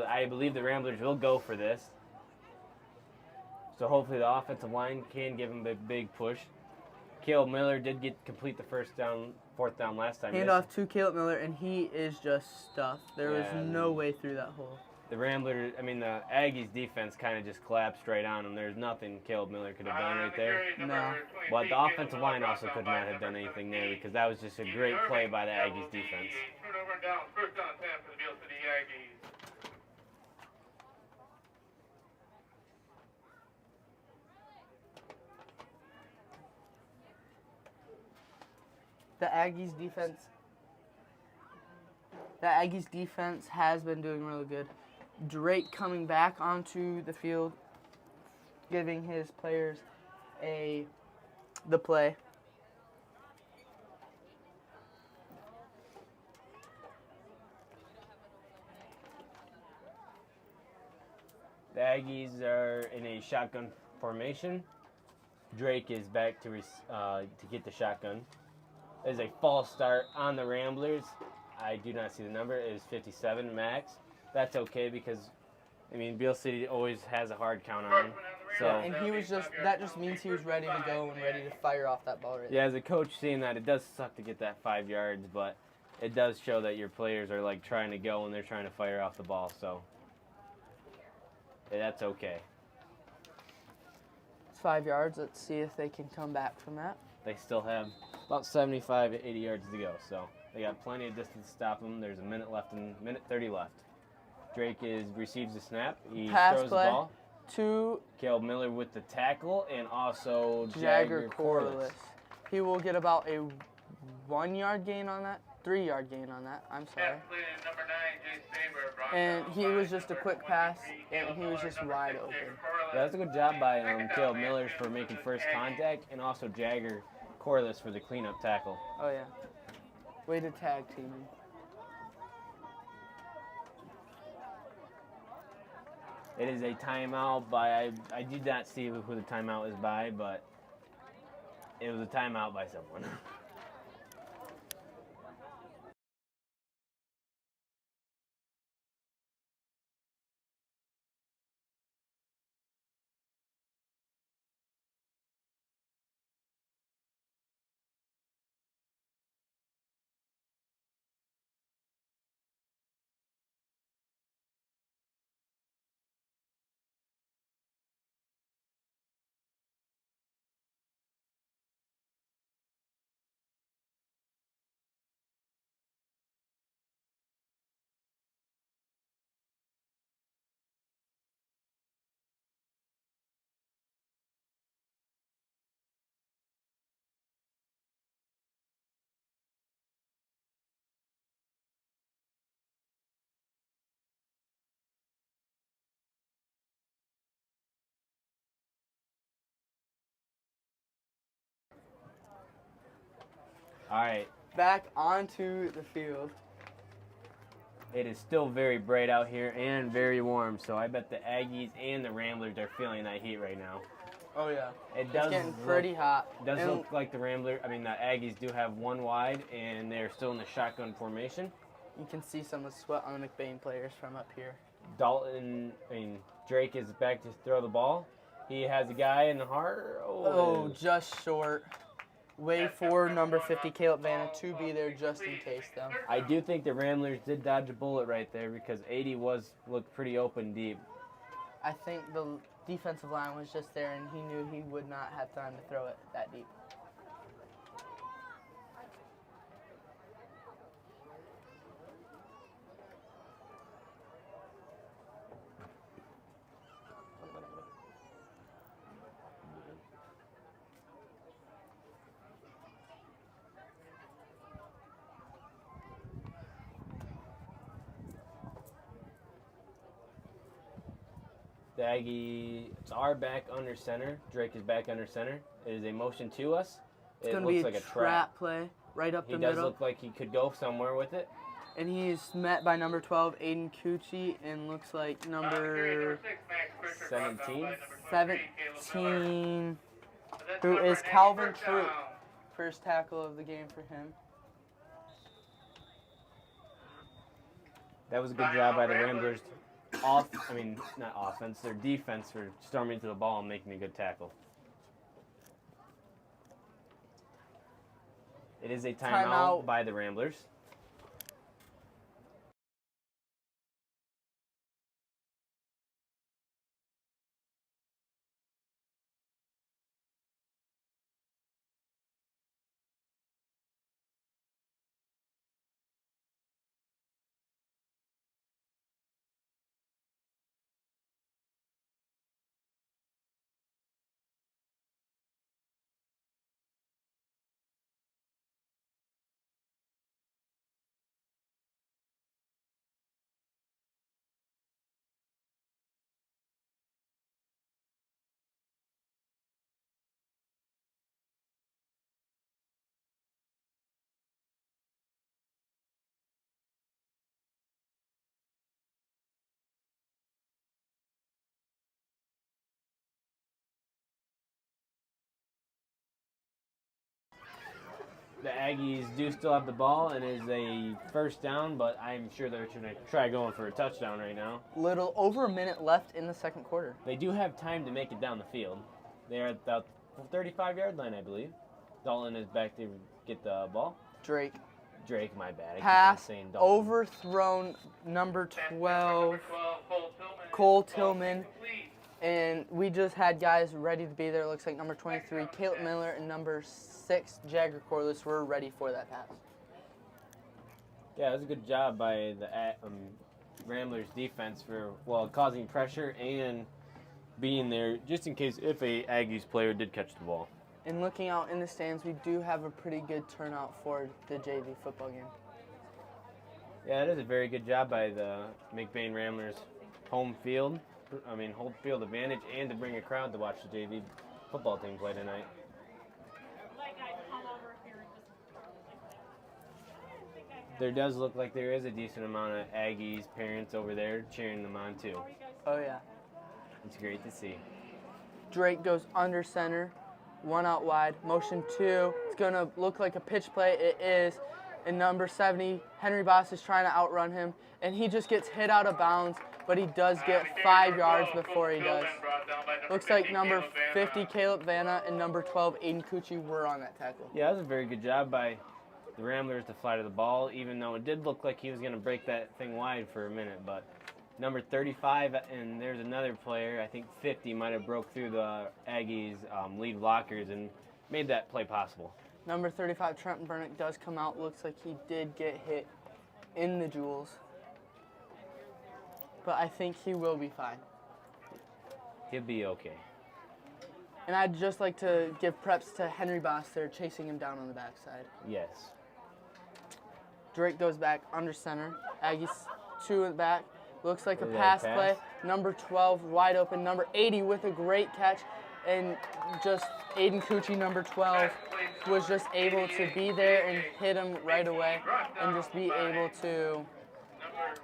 I believe the Ramblers will go for this. So hopefully the offensive line can give him a big push. Caleb Miller did complete the 4th down last time. Handoff to Caleb Miller, and he is just stuffed. There was no way through that hole. The Aggies defense kind of just collapsed right on him. There's nothing Caleb Miller could have done right there. No. But the offensive line also could not have done anything there because that was just a great play by the Aggies defense. First down 10 for the Beal City Aggies. The Aggies defense has been doing really good. Drake coming back onto the field, giving his players the play. The Aggies are in a shotgun formation. Drake is back to get the shotgun. There's a false start on the Ramblers. I do not see the number. It is 57 Max. That's okay because, Beal City always has a hard count on him. So, and that just means he was ready to go and ready to fire off that ball right yeah, as a coach seeing that, it does suck to get that 5 yards, but it does show that your players are trying to go and they're trying to fire off the ball. So, that's okay. It's 5 yards. Let's see if they can come back from that. They still have about 75 to 80 yards to go, so they got plenty of distance to stop them. There's a minute 30 left. Drake receives the snap. He throws the ball to Caleb Miller with the tackle and also Jagger Corliss. He will get about a 1 yard gain on that, 3 yard gain on that. I'm sorry. And he was just a quick pass, and he was just wide open. Yeah, that's a good job by Caleb Miller for making first contact, and also Jagger Corliss for the cleanup tackle. Oh yeah, way to tag teaming. It is a timeout by, I did not see who the timeout is by, but it was a timeout by someone. All right. Back onto the field. It is still very bright out here and very warm, so I bet the Aggies and the Ramblers are feeling that heat right now. Oh, yeah. It does It's getting pretty hot. Does And look like the Aggies do have one wide, and they're still in the shotgun formation. you can see some of the sweat on the McBain players from up here. Drake is back to throw the ball. He has a guy in the heart. Oh, just short. Way for number 50, Caleb Vanna, to be there just in case, though. I do think the Ramblers did dodge a bullet right there because 80 looked pretty open deep. I think the defensive line was just there, and he knew he would not have time to throw it that deep. The Aggies are back under center. Drake is back under center. It is a motion to us. It's going to be a trap play right up the middle. He does look like he could go somewhere with it. And he's met by number 12, Aiden Cucci, and looks like number 17, who is Calvin Troop. First tackle of the game for him. That was a good job by the Ramblers. Not offense, their defense for storming to the ball and making a good tackle. It is a timeout by the Ramblers. The Aggies do still have the ball, and it is a first down, but I'm sure they're going to try going for a touchdown right now. Little over a minute left in the second quarter. They do have time to make it down the field. They are at the 35-yard line, I believe. Dalton is back to get the ball. Drake, my bad. Pass overthrown, number 12, Cole Tillman. And we just had guys ready to be there. Looks like number 23, Caleb Miller, and number 6, Jagger Corliss were ready for that pass. Yeah, it was a good job by the Ramblers defense for, causing pressure and being there just in case if a Aggies player did catch the ball. And looking out in the stands, we do have a pretty good turnout for the JV football game. Yeah, it is a very good job by the McBain Ramblers home field advantage, and to bring a crowd to watch the JV football team play tonight. There does look like there is a decent amount of Aggies parents over there cheering them on too. Oh yeah. It's great to see. Drake goes under center, one out wide, motion 2. It's gonna look like a pitch play. It is. And number 70, Henry Boss is trying to outrun him, and he just gets hit out of bounds, but he does get 5 yards before he does. Looks like number 50, Caleb Vanna, and number 12, Aiden Cucci were on that tackle. Yeah, that was a very good job by the Ramblers to fly to the ball, even though it did look like he was going to break that thing wide for a minute. But number 35, and there's another player, I think 50, might have broke through the Aggies' lead blockers and made that play possible. Number 35, Trenton Burnick, does come out. Looks like he did get hit in the jewels. But I think he will be fine. He'll be okay. And I'd just like to give preps to Henry Boss there, chasing him down on the backside. Yes. Drake goes back under center. Aggies 2 in the back. Looks like a pass play. Number 12 wide open. Number 80 with a great catch. And just Aiden Cucci, number 12, was just able to be there and hit him right away and just be able to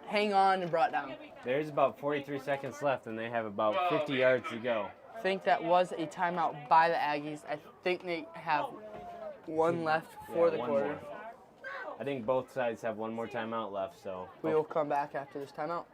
hang on and brought down. There's about 43 seconds left, and they have about 50 yards to go. I think that was a timeout by the Aggies. I think they have one left for the one quarter. more. I think both sides have one more timeout left, so We will come back after this timeout.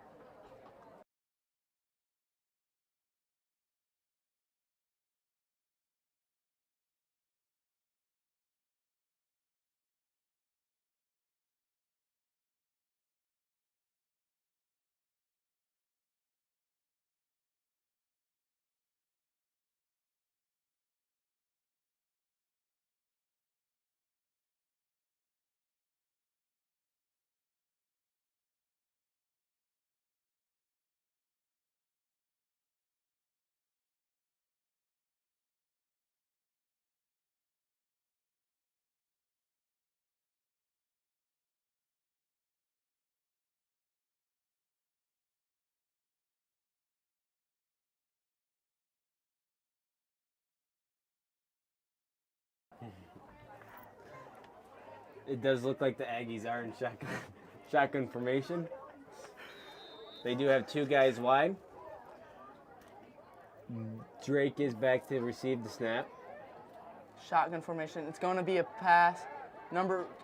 it does look like the Aggies are in shotgun formation. They do have two guys wide. Drake is back to receive the snap. Shotgun formation. It's going to be a pass.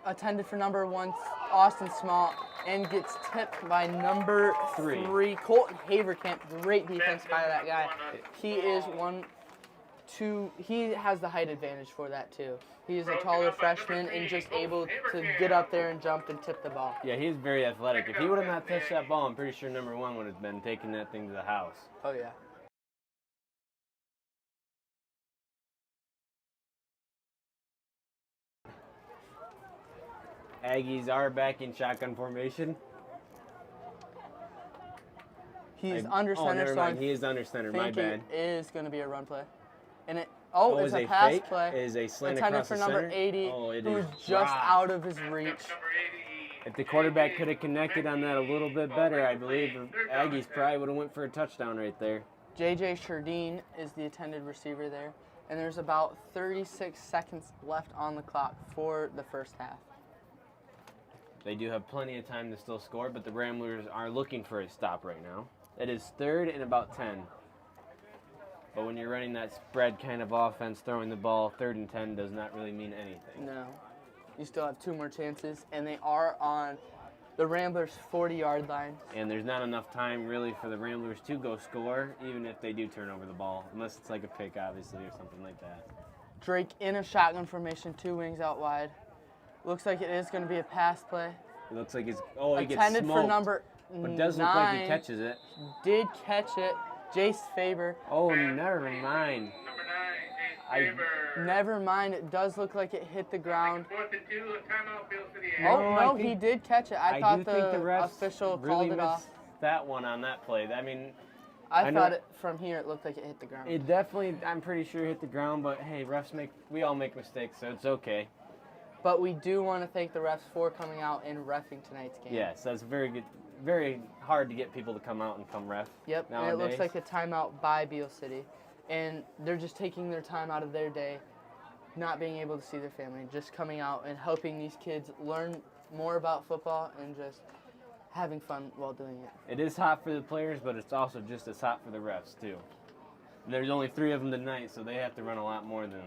Attended for number 1, Austin Small, and gets tipped by number 3, Colton Haverkamp. Great defense by that guy. He is he has the height advantage for that too. He is a taller freshman and just able to get up there and jump and tip the ball. Yeah, he's very athletic. If he would have not touched that ball, I'm pretty sure number 1 would have been taking that thing to the house. Oh yeah. Aggies are back in shotgun formation. He's under center, never so mind. He is under center. My bad. It is going to be a run play. And it's is a a pass fake? play. It is a slant Intended across for the number center. 80, Oh, it who's is just dropped. out of his reach. If the quarterback could have connected on that a little bit better, I believe the Aggies probably would have went for a touchdown right there. J.J. Sherdeen is the intended receiver there. And there's about 36 seconds left on the clock for the first half. They do have plenty of time to still score, but the Ramblers are looking for a stop right now. It is 3rd and about 10. But when you're running that spread kind of offense, throwing the ball 3rd and 10 does not really mean anything. No. You still have 2 more chances, and they are on the Ramblers' 40-yard line. And there's not enough time really for the Ramblers to go score, even if they do turn over the ball, unless it's like a pick, obviously, or something like that. Drake in a shotgun formation, 2 wings out wide. Looks like it is going to be a pass play. It looks like it's, he gets Intended smoked. for number But it does 9. look like he catches it. Did catch it. Jace Faber. Oh, never mind. Number 9, Jace Faber. Never mind. It does look like it hit the ground. 4th and 2, a timeout, Beal City Oh, Aggies. I no, think- he did catch it. I thought do think the refs official really called it off. missed that one on that play. I mean, I know- thought it from here it looked like it hit the ground. it definitely, I'm pretty sure hit the ground, but hey, we all make mistakes, so it's okay. But we do want to thank the refs for coming out and reffing tonight's game. Yes, that's very good. Very hard to get people to come out and come ref. Yep, nowadays. and it looks like a timeout by Beal City. And they're just taking their time out of their day, not being able to see their family, just coming out and helping these kids learn more about football and just having fun while doing it. It is hot for the players, but it's also just as hot for the refs, too. And there's only 3 of them tonight, so they have to run a lot more than...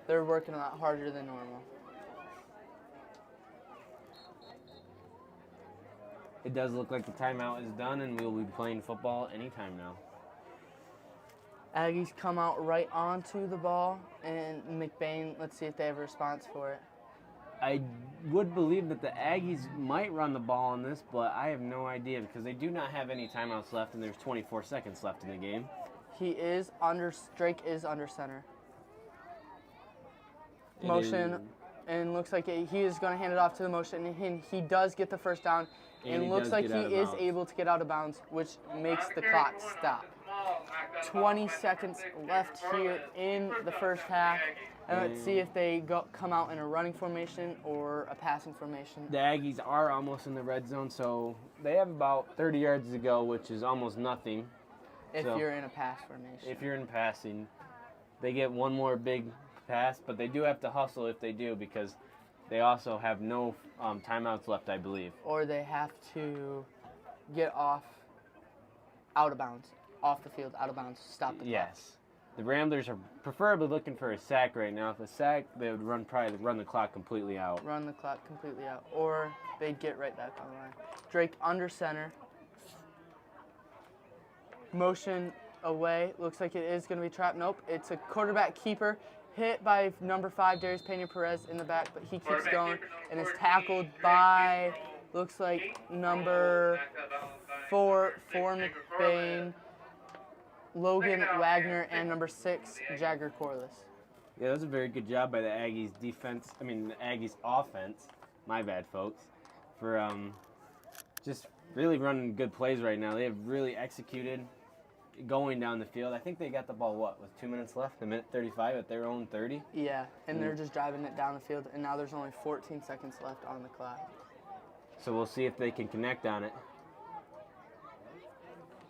They're working a lot harder than normal. It does look like the timeout is done, and we'll be playing football anytime now. Aggies come out right onto the ball, and McBain, let's see if they have a response for it. I would believe that the Aggies might run the ball on this, but I have no idea because they do not have any timeouts left, and there's 24 seconds left in the game. Drake is under center. It Motion, is- and looks like he is going to hand it off to the motion, and he does get the first down, And and he looks does like get out of he is bounds. able to get out of bounds, which makes the clock stop. 20 seconds left here in the first half. And let's see if they come out in a running formation or a passing formation. The Aggies are almost in the red zone, so they have about 30 yards to go, which is almost nothing. If So, you're in a pass formation. If you're in passing, they get one more big pass, but they do have to hustle if they do because they also have no timeouts left, I believe. Or they have to get out of bounds, off the field, out of bounds, stop the clock. Yes. The Ramblers are preferably looking for a sack right now. If a sack, they would probably run the clock completely out. Run the clock completely out. Or they'd get right back on the line. Drake under center. Motion away. Looks like it is going to be trapped. Nope. It's a quarterback keeper. Hit by number 5, Darius Pena-Perez in the back, but he keeps going and is tackled by, looks like, number 4 McBain, Logan Wagner, and number 6, Jagger Corliss. Yeah, that was a very good job by the Aggies defense. I mean, the Aggies offense. My bad, folks. For just really running good plays right now. They have really executed going down the field. I think they got the ball, with 2 minutes left? A minute 35 at their own 30? Yeah, and they're just driving it down the field, and now there's only 14 seconds left on the clock. So we'll see if they can connect on it.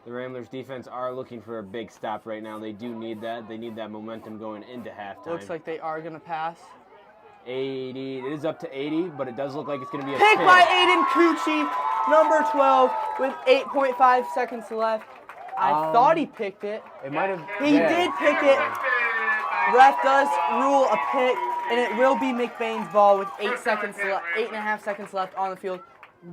The Ramblers defense are looking for a big stop right now. They do need that. They need that momentum going into halftime. Looks like they are going to pass. 80. It is up to 80, but it does look like it's going to be a Pick pick. by Aiden Cucci, number 12, with 8.5 seconds left. I thought he picked it. It might have. He did pick it. Ref does rule a pick, and it will be McBain's ball with 8.5 seconds left on the field.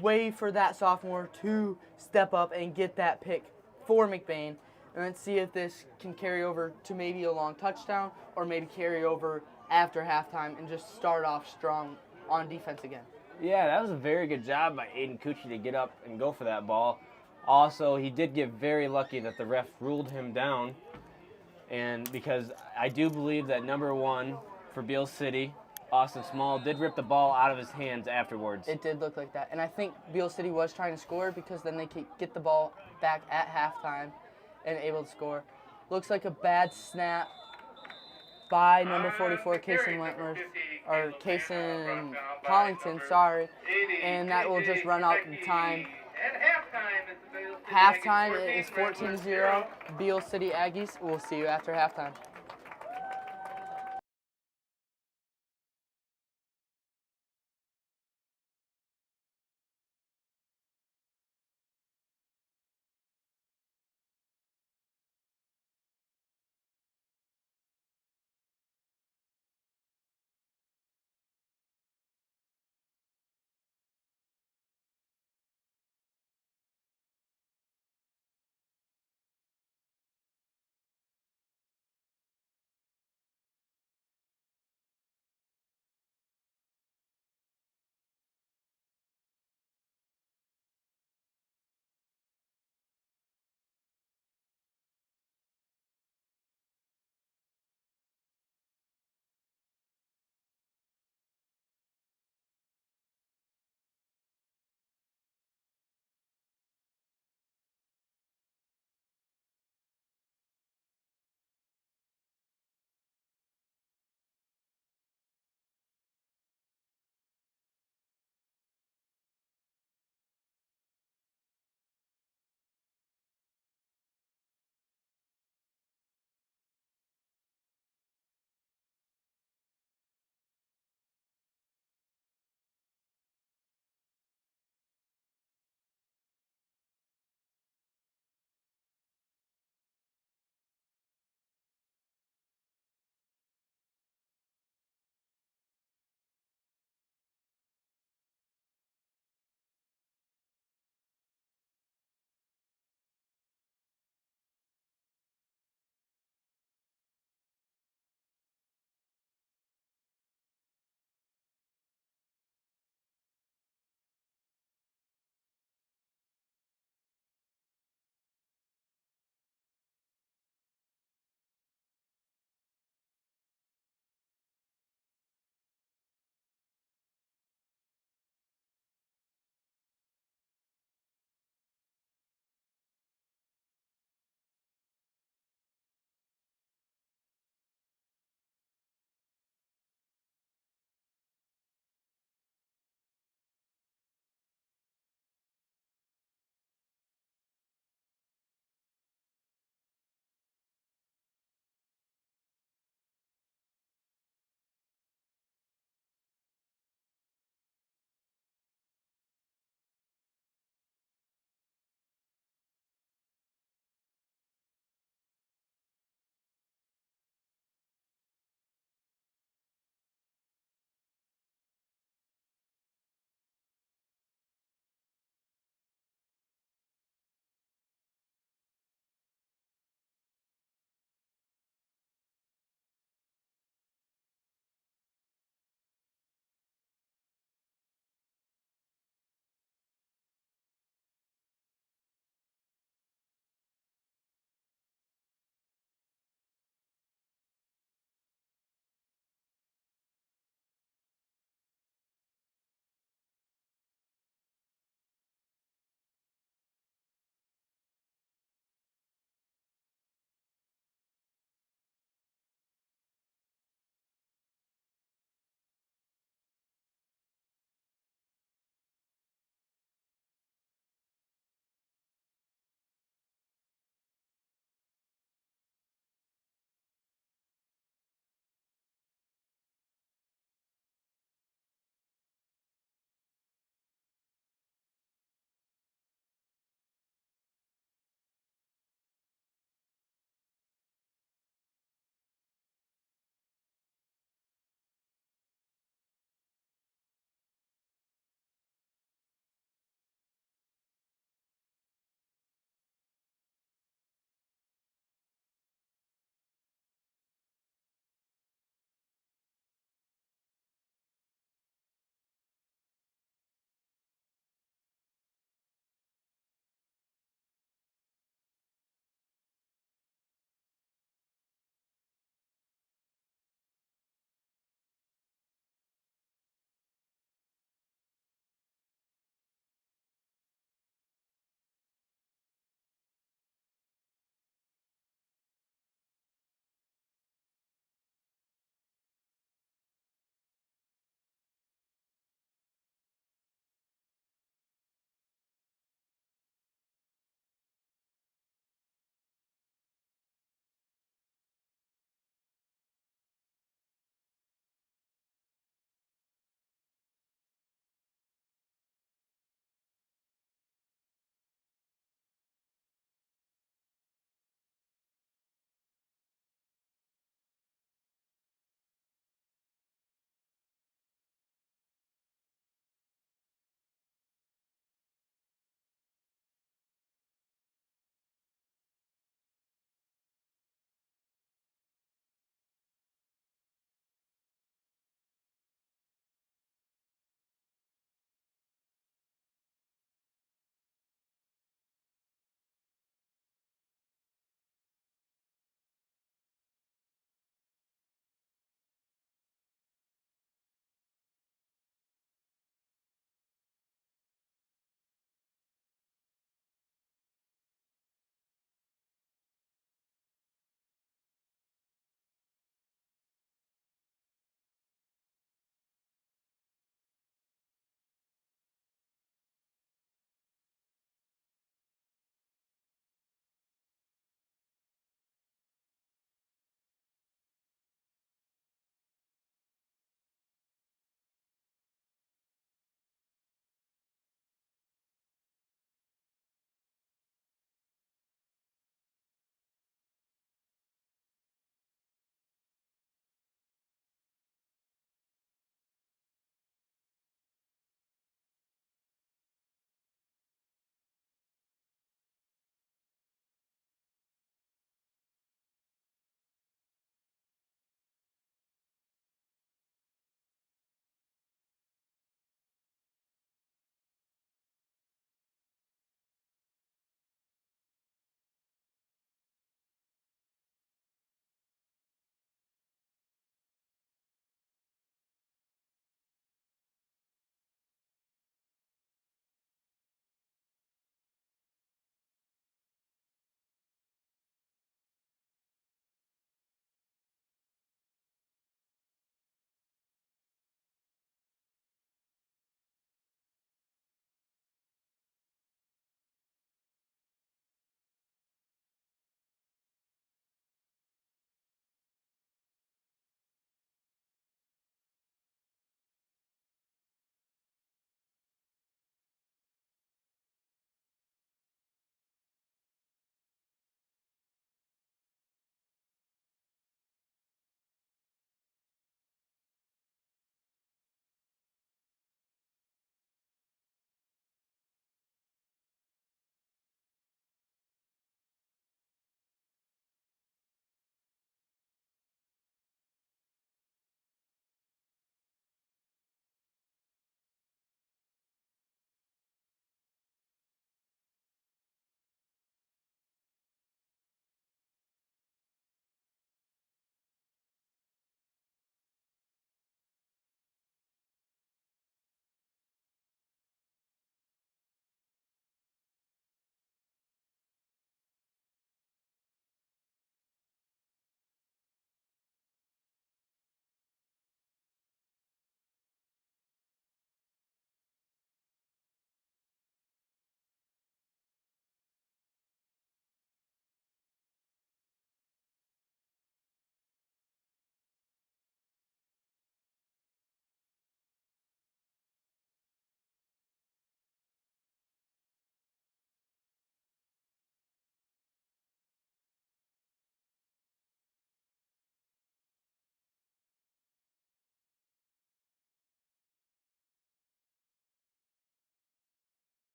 Wait for that sophomore to step up and get that pick for McBain. And let's see if this can carry over to maybe a long touchdown or maybe carry over after halftime and just start off strong on defense again. Yeah, that was a very good job by Aiden Cucci to get up and go for that ball. Also, he did get very lucky that the ref ruled him down, and because I do believe that number 1 for Beal City, Austin Small, did rip the ball out of his hands afterwards. It did look like that, and I think Beal City was trying to score because then they could get the ball back at halftime and able to score. Looks like a bad snap by number 44, Kason Wentworth, or Kason Collington, sorry, and that will just run out the time. Halftime is 14-0, Beal City Aggies. We'll see you after halftime.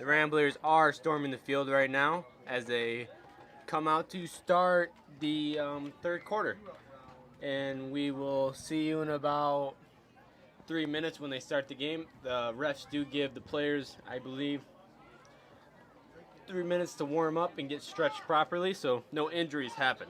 The Ramblers are storming the field right now as they come out to start the third quarter. And we will see you in about 3 minutes when they start the game. The refs do give the players, I believe, 3 minutes to warm up and get stretched properly, so no injuries happen.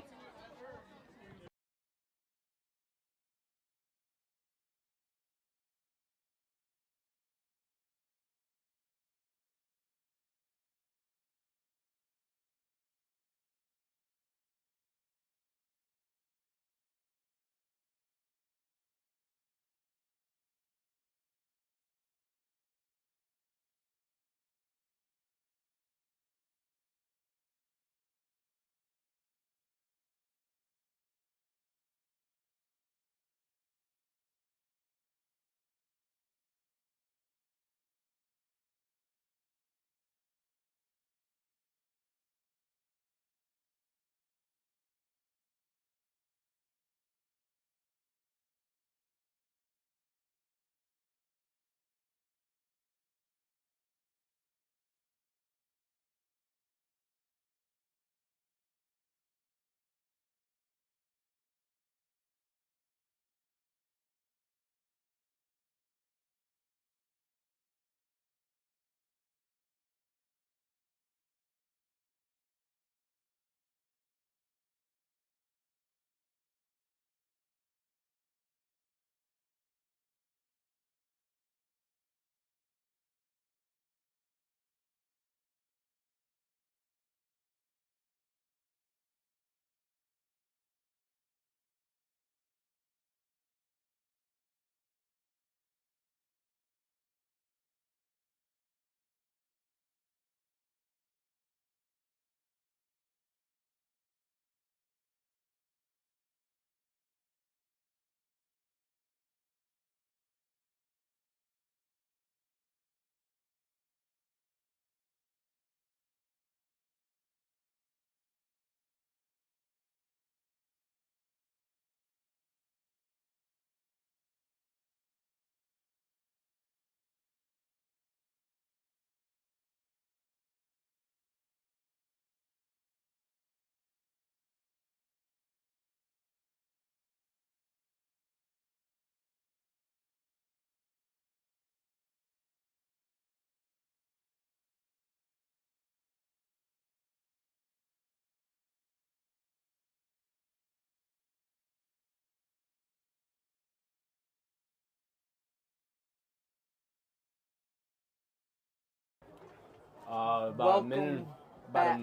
Welcome back.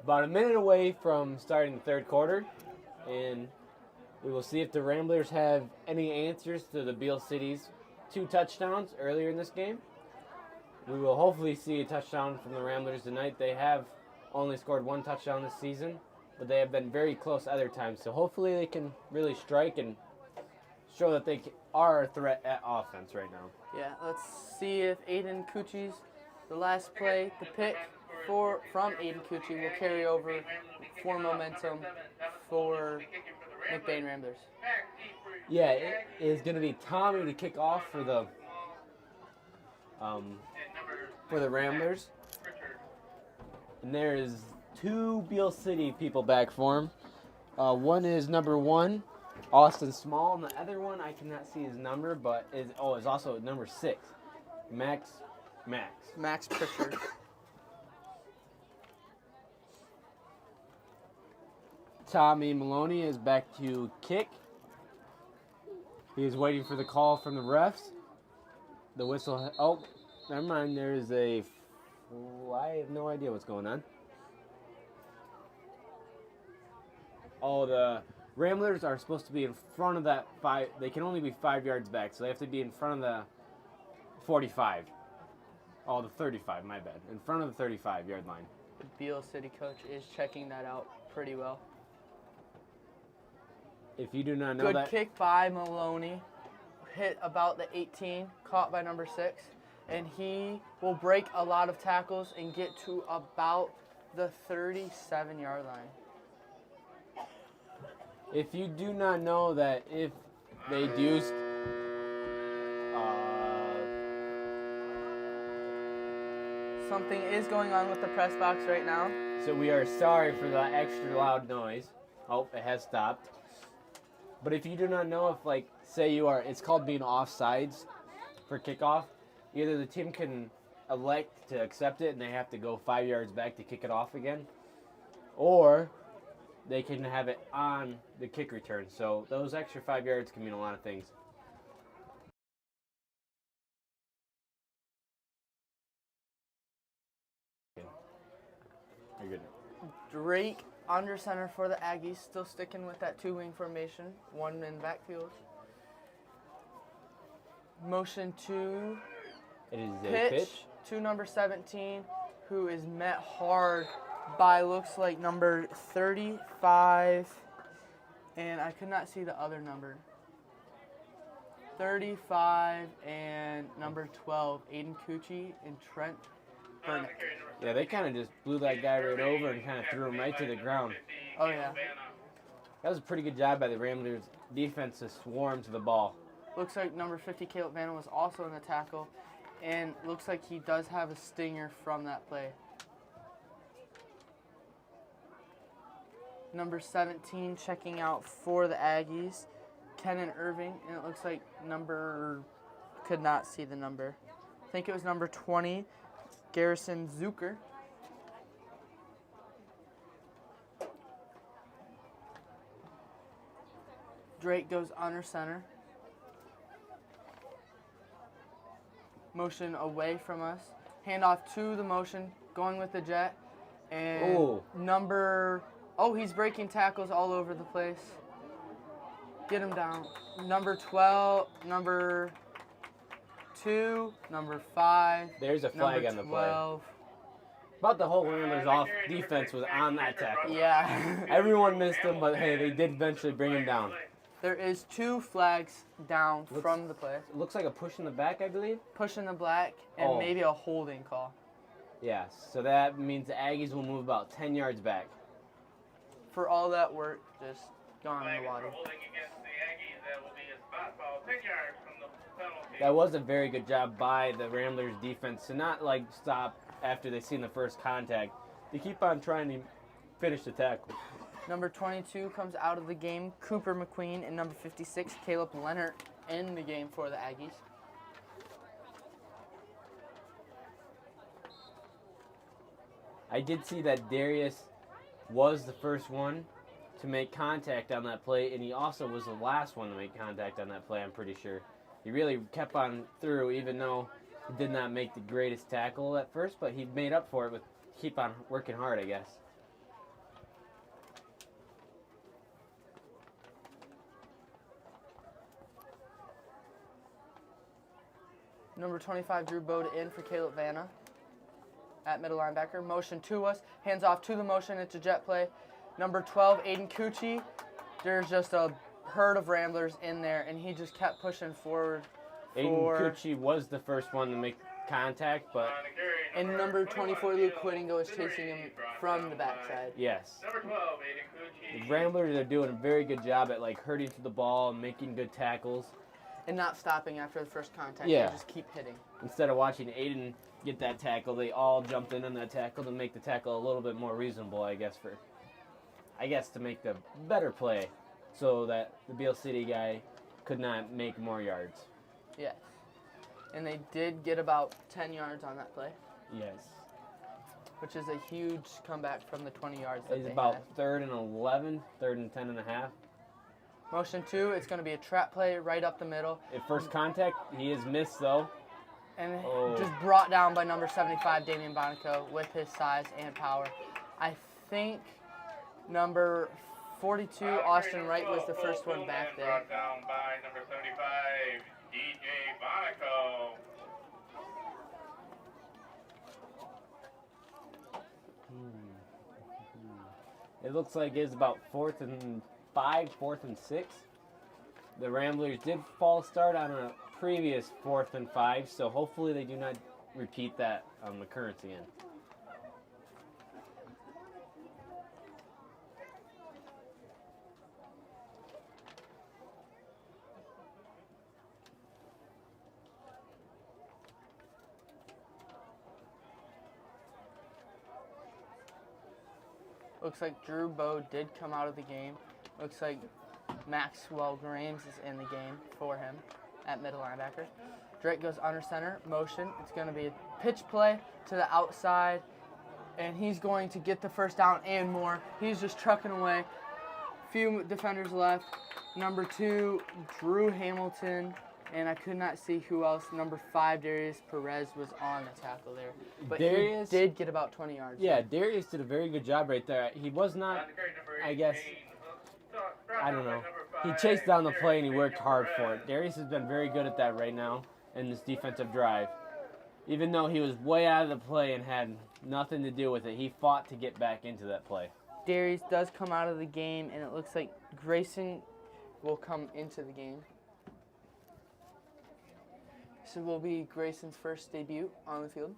About a minute away from starting the third quarter, and we will see if the Ramblers have any answers to the Beal City's 2 touchdowns earlier in this game. We will hopefully see a touchdown from the Ramblers tonight. They have only scored 1 touchdown this season, but they have been very close other times. So hopefully they can really strike and show that they are a threat at offense right now. Yeah, let's see if Aiden Cucci's the last play, the pick from Aiden Cucci will carry over for momentum for McBain Ramblers. Yeah, it is going to be Tommy to kick off for the Ramblers. And there is 2 Beal City people back for him. One is number 1, Austin Small, and the other one I cannot see his number, but is also number 6, Max Pritchard. Tommy Maloney is back to kick. He is waiting for the call from the refs. The whistle. Oh, never mind. There is a. I have no idea what's going on. Oh, the Ramblers are supposed to be in front of that 5. They can only be 5 yards back, so they have to be in front of the 45. Oh, the 35. My bad. In front of the 35-yard line. The Beal City coach is checking that out pretty well. If you do not know Good that. kick by Maloney. Hit about the 18, caught by number 6. And he will break a lot of tackles and get to about the 37-yard line. If you do not know that if they do Something is going on with the press box right now. So we are sorry for the extra loud noise. Oh, it has stopped. But if you do not know, if like say you are, it's called being offsides for kickoff. Either the team can elect to accept it and they have to go 5 yards back to kick it off again, or they can have it on the kick return. So those extra 5 yards can mean a lot of things. You're good. Drake under center for the Aggies, still sticking with that two-wing formation, one in backfield. Motion to It is a pitch. to number 17, who is met hard by looks like number 35, and I could not see the other number. 35 and number 12, Aiden Cucci and Trent Burnett. Yeah, they kind of just blew that guy right over and kind of threw him right to the ground. Oh, yeah. That was a pretty good job by the Ramblers' defense to swarm to the ball. Looks like number 50, Caleb Vanna, was also in the tackle, and looks like he does have a stinger from that play. Number 17 checking out for the Aggies, Kenan Irving, and it looks like could not see the number. I think it was number 20, Garrison Zucker. Drake goes under center. Motion away from us. Handoff to the motion, going with the jet. And he's breaking tackles all over the place. Get him down. Number 12, number 2, number 5. There's a flag on the play. 12. About the whole Ramblers off defense was on that tackle. Yeah. Everyone missed him, but hey, they did eventually bring him down. There is 2 flags down from the play. It looks like a push in the back, I believe. Push in the black and maybe a holding call. Yes, so that means the Aggies will move about 10 yards back. For all that work, just gone in the water. Holding against the Aggies, that will be a spot foul, 10 yards from the penalty. That was a very good job by the Ramblers defense to not like stop after they seen the first contact. They keep on trying to finish the tackle. Number 22 comes out of the game, Cooper McQueen, and number 56, Caleb Leonard, in the game for the Aggies. I did see that Darius was the first one to make contact on that play, and he also was the last one to make contact on that play, I'm pretty sure. He really kept on through, even though he did not make the greatest tackle at first, but he made up for it with keep on working hard, I guess. Number 25, Drew Bode in for Caleb Vanna at middle linebacker. Motion to us, hands off to the motion, it's a jet play. Number 12, Aiden Cucci. There's just a herd of Ramblers in there, and he just kept pushing forward. Aiden Cucci was the first one to make contact, but... And number 24, Luke Whittingo, is chasing him from the backside. Yes. Number 12, Aiden Cucci. The Ramblers are doing a very good job at like hurting to the ball and making good tackles. And not stopping after the first contact. Yeah. They just keep hitting. Instead of watching Aiden get that tackle, they all jumped in on that tackle to make the tackle a little bit more reasonable, I guess, to make the better play so that the Beal City guy could not make more yards. Yes. And they did get about 10 yards on that play. Yes. Which is a huge comeback from the 20 yards that It's they about had. 3rd and 11, 3rd and 10 and a half. Motion 2, it's going to be a trap play right up the middle. At first contact, he is missed though. And just brought down by number 75, Damian Bonico, with his size and power. I think number 42, Austin Wright, was the first one back there. Brought down by number 75, DJ Bonico. It looks like it's about 4th and 5, 4th and 6. The Ramblers did false start on a previous 4th and 5, so hopefully they do not repeat that on the current again. Looks like Drew Bowe did come out of the game. Looks like Maxwell Grames is in the game for him at middle linebacker. Drake goes under center, motion. It's going to be a pitch play to the outside, and he's going to get the first down and more. He's just trucking away. Few defenders left. Number 2, Drew Hamilton, and I could not see who else. Number 5, Darius Perez was on the tackle there. But Darius he did get about 20 yards. Yeah, Darius did a very good job right there. He was not, I guess, I don't know. He chased down the play and he worked hard for it. Darius has been very good at that right now in this defensive drive. Even though he was way out of the play and had nothing to do with it, he fought to get back into that play. Darius does come out of the game, and it looks like Grayson will come into the game. This will be Grayson's first debut on the field.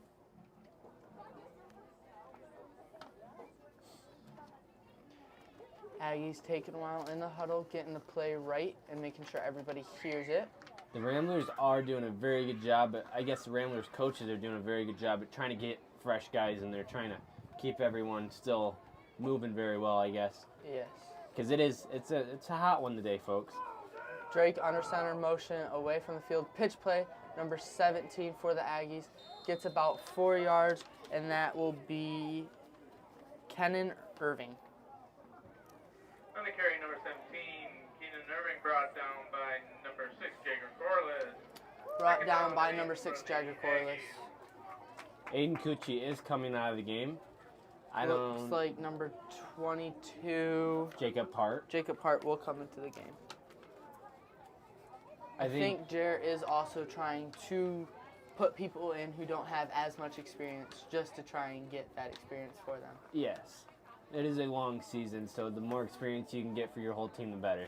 Aggies taking a while in the huddle, getting the play right and making sure everybody hears it. The Ramblers are doing a very good job, but I guess the Ramblers coaches are doing a very good job at trying to get fresh guys in there, trying to keep everyone still moving very well, I guess. Yes. Because it's a hot one today, folks. Drake under center, motion away from the field. Pitch play, number 17 for the Aggies. Gets about 4 yards, and that will be Kenan Irving. On the carry, number 17, Keenan Irving brought down by number 6, Jagger Corliss. Brought down by number 6, Jagger Corliss. Aiden Cucci is coming out of the game. Looks like number 22, Jacob Hart. Jacob Hart will come into the game. I think Jer is also trying to put people in who don't have as much experience just to try and get that experience for them. Yes. It is a long season, so the more experience you can get for your whole team, the better.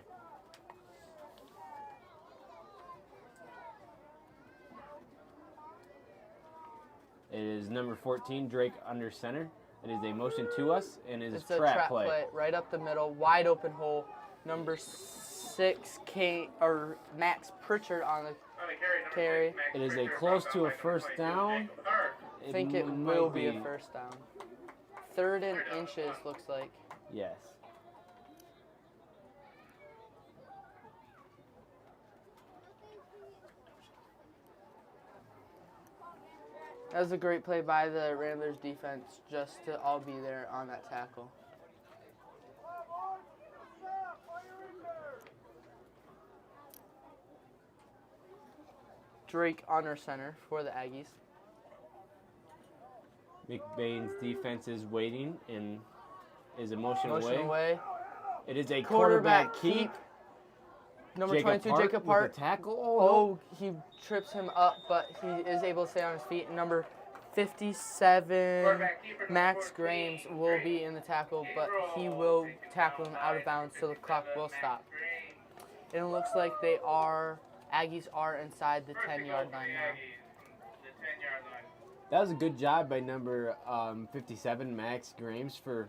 It is number 14, Drake under center. It is a motion to us, and it is It's a trap play right up the middle, wide open hole. Number 6, Max Pritchard on the carry. It is a close to a first down. I think it will be a first down. 3rd and inches, looks like. Yes. That was a great play by the Ramblers defense just to all be there on that tackle. Drake under center for the Aggies. McBain's defense is waiting and is a motion Motion away. It is a Quarterback quarterback keep. Number 22, Jacob Hart. With the tackle. Oh, he trips him up, but he is able to stay on his feet. Number 57, Max Grames will be in the tackle, but he will tackle him out of bounds, so the clock will stop. And it looks like Aggies are inside the 10-yard line now. That was a good job by number 57, Max Grames, for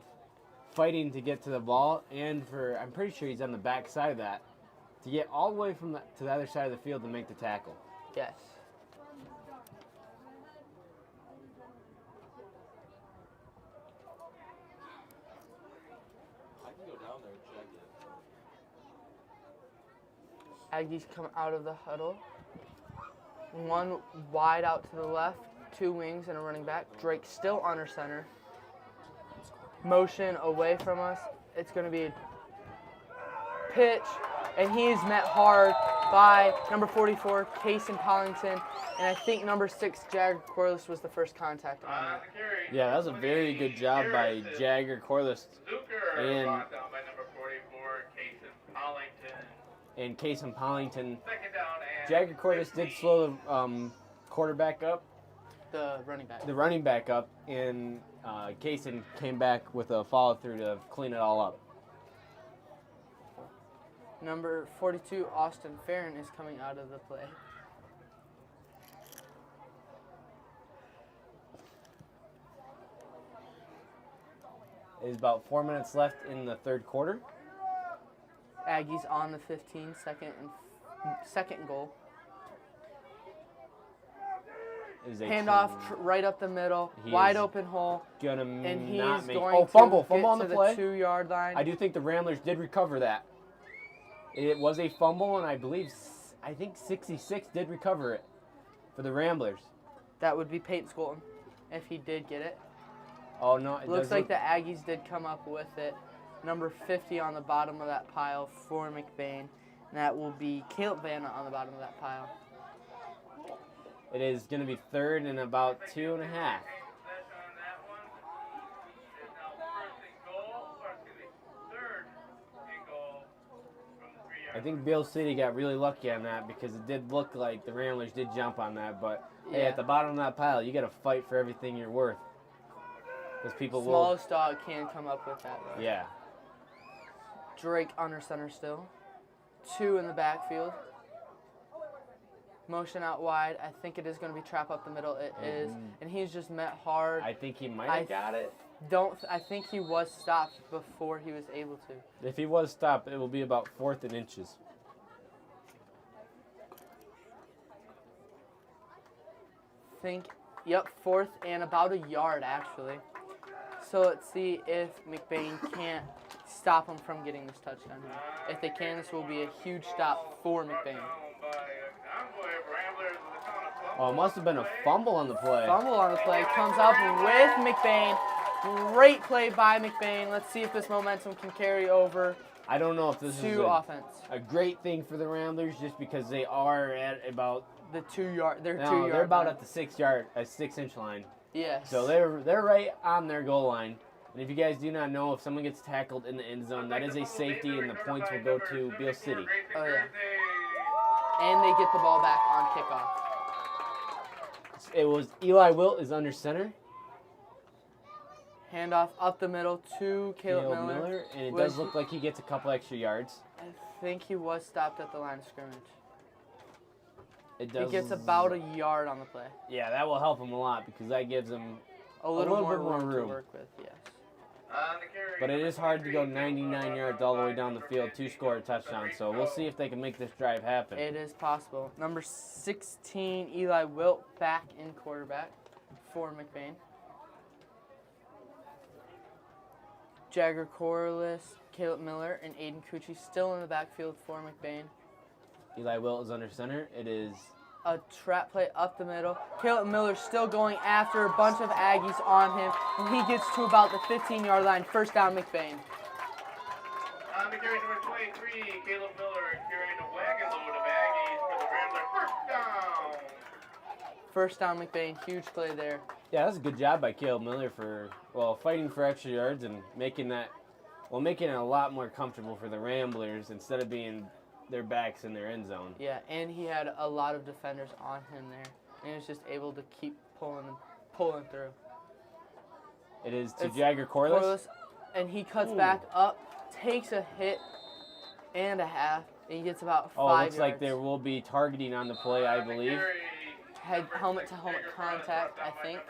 fighting to get to the ball, and for, I'm pretty sure he's on the back side of that, to get all the way to the other side of the field to make the tackle. Yes. I can go down there and check it. Aggies come out of the huddle. One wide out to the left, 2 wings and a running back. Drake still under center. Motion away from us. It's going to be a pitch, and he's met hard by number 44, Kason Pollington, and I think number 6, Jagger Corliss was the first contact on it. Yeah, that was a very good job by Jagger Corliss Zucker brought down by number 44, Kason Pollington. and Kason Pollington. 2nd down and Jagger Corliss did slow the quarterback up, The running back. the running back up, and Kason came back with a follow-through to clean it all up. Number 42, Austin Farron, is coming out of the play. There's about 4 minutes left in the third quarter. Aggies on the 15, second goal. is a Handoff right up the middle, He wide is open hole, gonna and he's not make. going Oh, fumble to get on to the the play. 2-yard line. I do think the Ramblers did recover that. It was a fumble, and I think 66 did recover it for the Ramblers. That would be Peyton Skolton if he did get it. Oh no, it Looks does like the Aggies did come up with it. Number 50 on the bottom of that pile for McBain. And that will be Caleb Vanna on the bottom of that pile. It is going to be 3rd and about 2.5. I think Beal City got really lucky on that because it did look like the Ramblers did jump on that, but hey, Yeah. at the bottom of that pile, you got to fight for everything you're worth. Because people Smallest dog can come up with that, though. Yeah. Drake under center still. 2 in the backfield. Motion out wide. I think it is going to be trap up the middle. It is. And he's just met hard. I think he might have got it. I think he was stopped before he was able to. If he was stopped, it will be about 4th and inches. Yep, 4th and about a yard, actually. So let's see if McBain can't stop him from getting this touchdown here. If they can, this will be a huge stop for McBain. Oh, it must have been a fumble on the play. Fumble on the play. Comes up with McBain. Great play by McBain. Let's see if this momentum can carry over I don't know if this is to offense. a great thing for the Ramblers just because they are at about The 2-yard. They're no, 2-yard. they're about line. at the 6-inch line. Yes. So they're right on their goal line. And if you guys do not know, if someone gets tackled in the end zone, that is a safety, and the points will go to Beal City. Oh yeah. And they get the ball back on kickoff. It was Eli Wilt is under center. Handoff up the middle to Caleb Miller. And it does look like he gets a couple extra yards. I think he was stopped at the line of scrimmage. It does. He gets about a yard on the play. Yeah, that will help him a lot because that gives him A little bit more room to room. work with, yes. But it is hard to go 99 yards all the way down the field to score a touchdown. So we'll see if they can make this drive happen. It is possible. Number 16, Eli Wilt, back in quarterback for McBain. Jagger Corliss, Caleb Miller, and Aiden Cucci still in the backfield for McBain. Eli Wilt is under center. It is A trap play up the middle. Caleb Miller still going after a bunch of Aggies on him, and he gets to about the 15-yard line. First down, McBain. On the carry number 23, Caleb Miller carrying a wagon load of Aggies for the Rambler. First down. First down, McBain. Huge play there. yeah, that's a good job by Caleb Miller for fighting for extra yards and making it a lot more comfortable for the Ramblers instead of being their backs in their end zone. Yeah, and he had a lot of defenders on him there, and he was just able to keep pulling through. It is to It's Jagger Corliss. Corliss, and he cuts back up, takes a hit and a half, and he gets about 5 yards. Looks like there will be targeting on the play, I believe. Head helmet-to-helmet contact, I think.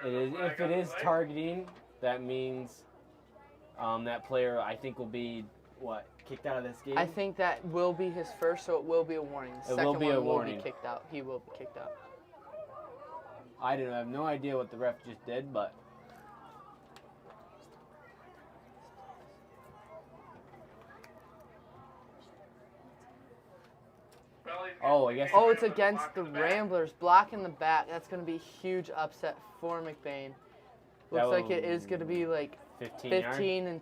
It is. If it is targeting, that means that player, I think, will be, kicked out of this game? I think that will be his first, so it will be a warning. The It will second be one a will warning. be kicked out. He will be kicked out. I have no idea what the ref just did, but I guess. Oh, it's against the Ramblers, blocking the back. That's going to be a huge upset for McBain. Looks like it is going to be like 15 and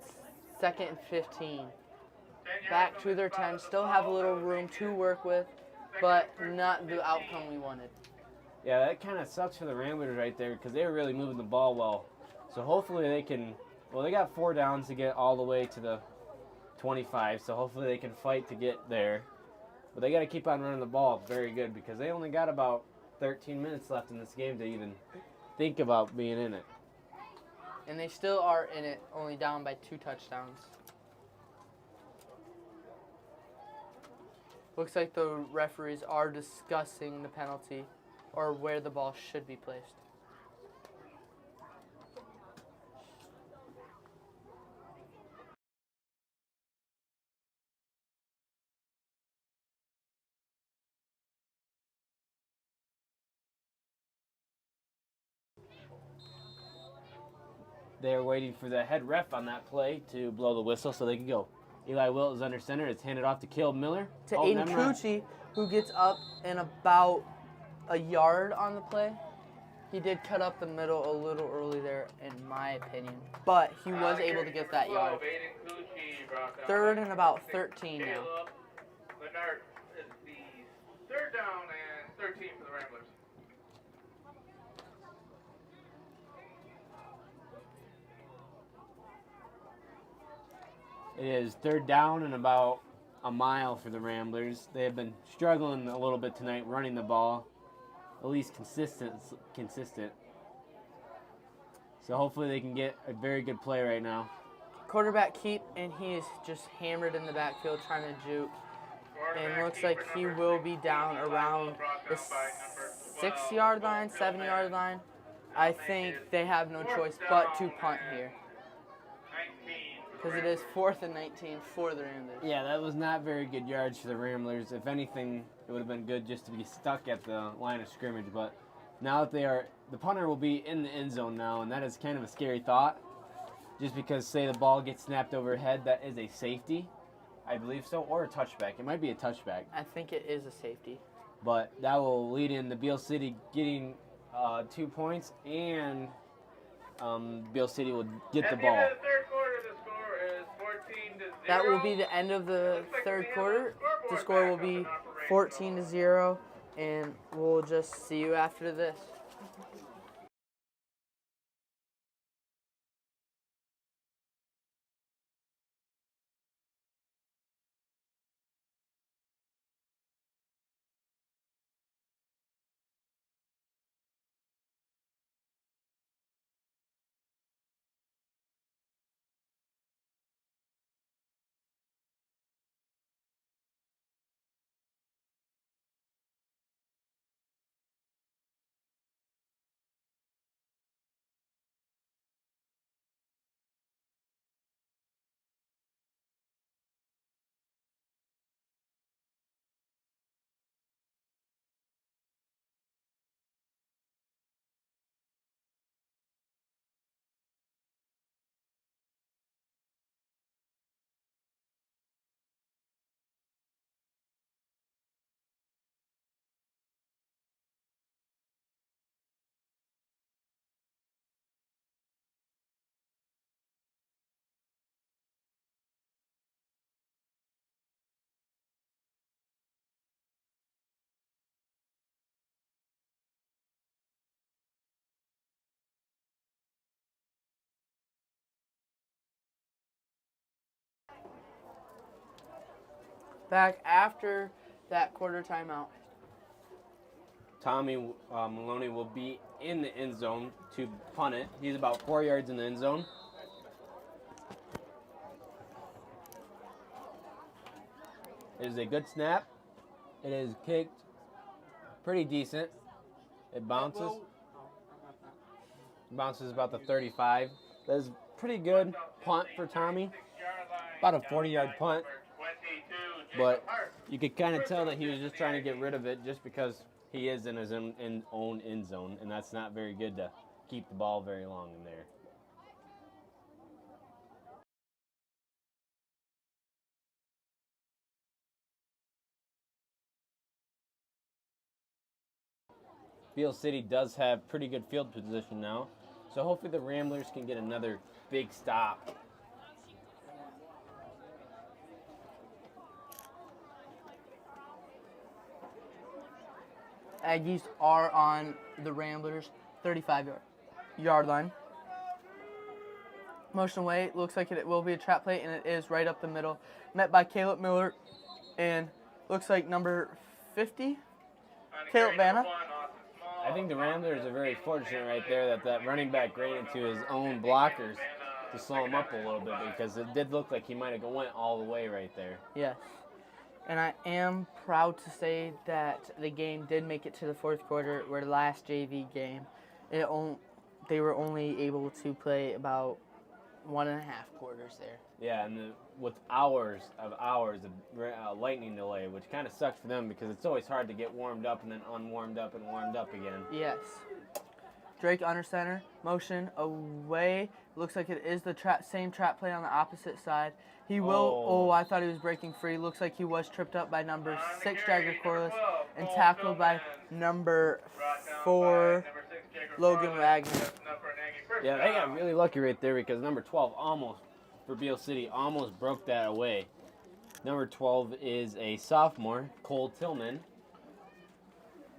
second and 15. Back to their 10. Still have a little room to work with, but not the outcome we wanted. Yeah, that kind of sucks for the Ramblers right there because they were really moving the ball well. So hopefully they can. Well, they got 4 downs to get all the way to the 25, so hopefully they can fight to get there. But they got to keep on running the ball very good because they only got about 13 minutes left in this game to even think about being in it. And they still are in it, only down by 2 touchdowns. Looks like the referees are discussing the penalty or where the ball should be placed. they're waiting for the head ref on that play to blow the whistle so they can go. Eli Wilt is under center. It's handed off to Caleb Miller. To Oh, Aiden never mind. Cucci, who gets up in about a yard on the play. He did cut up the middle a little early there, in my opinion, but he was able to get that yard. Third and about 13 now. Caleb Leonard is the third down and 13 for the Ramblers. It is third down and about a mile for the Ramblers. They have been struggling a little bit tonight running the ball, at least consistent. So hopefully they can get a very good play right now. Quarterback keep, and he is just hammered in the backfield trying to juke. And looks like he will be down around the 6-yard line, 7-yard line. I think they have no choice but to punt here, because it is 4th and 19 for the Ramblers. Yeah, that was not very good yards for the Ramblers. If anything, it would have been good just to be stuck at the line of scrimmage. But now that the punter will be in the end zone now, and that is kind of a scary thought. Just because, say, the ball gets snapped overhead, that is a safety, I believe so, or a touchback. It might be a touchback. I think it is a safety. But that will lead in the Beal City getting 2 points, and Beal City will get the ball. At the end of the third quarter, the score is 14-0. That will be the end of the third quarter. The score will be 14-0, and we'll just see you after this. Back after that quarter timeout. Tommy Maloney will be in the end zone to punt it. He's about 4 yards in the end zone. It is a good snap. It is kicked pretty decent. It bounces. Bounces about the 35. That is pretty good punt for Tommy. About a 40-yard punt. But you could kind of tell that he was just trying to get rid of it just because he is in his own end zone, and that's not very good to keep the ball very long in there. Beal City does have pretty good field position now, so hopefully the Ramblers can get another big stop. Aggies are on the Ramblers' 35-yard line. Motion away. Looks like it will be a trap play, and it is right up the middle. Met by Caleb Miller, and looks like number 50, Caleb Vanna. I think the Ramblers are very fortunate right there that running back ran into his own blockers to slow him up a little bit, because it did look like he might have went all the way right there. Yes. And I am proud to say that the game did make it to the fourth quarter, where the last JV game, they were only able to play about 1.5 quarters there. Yeah, and with hours of lightning delay, which kind of sucks for them because it's always hard to get warmed up and then unwarmed up and warmed up again. Yes. Drake under center, motion away. Looks like it is the same trap play on the opposite side. He will. Oh, I thought he was breaking free. Looks like he was tripped up by number 6, Jagger Corliss, and tackled by number 4, Logan Wagner. Yeah, they got really lucky right there because number 12 almost, for Beal City, almost broke that away. Number 12 is a sophomore, Cole Tillman.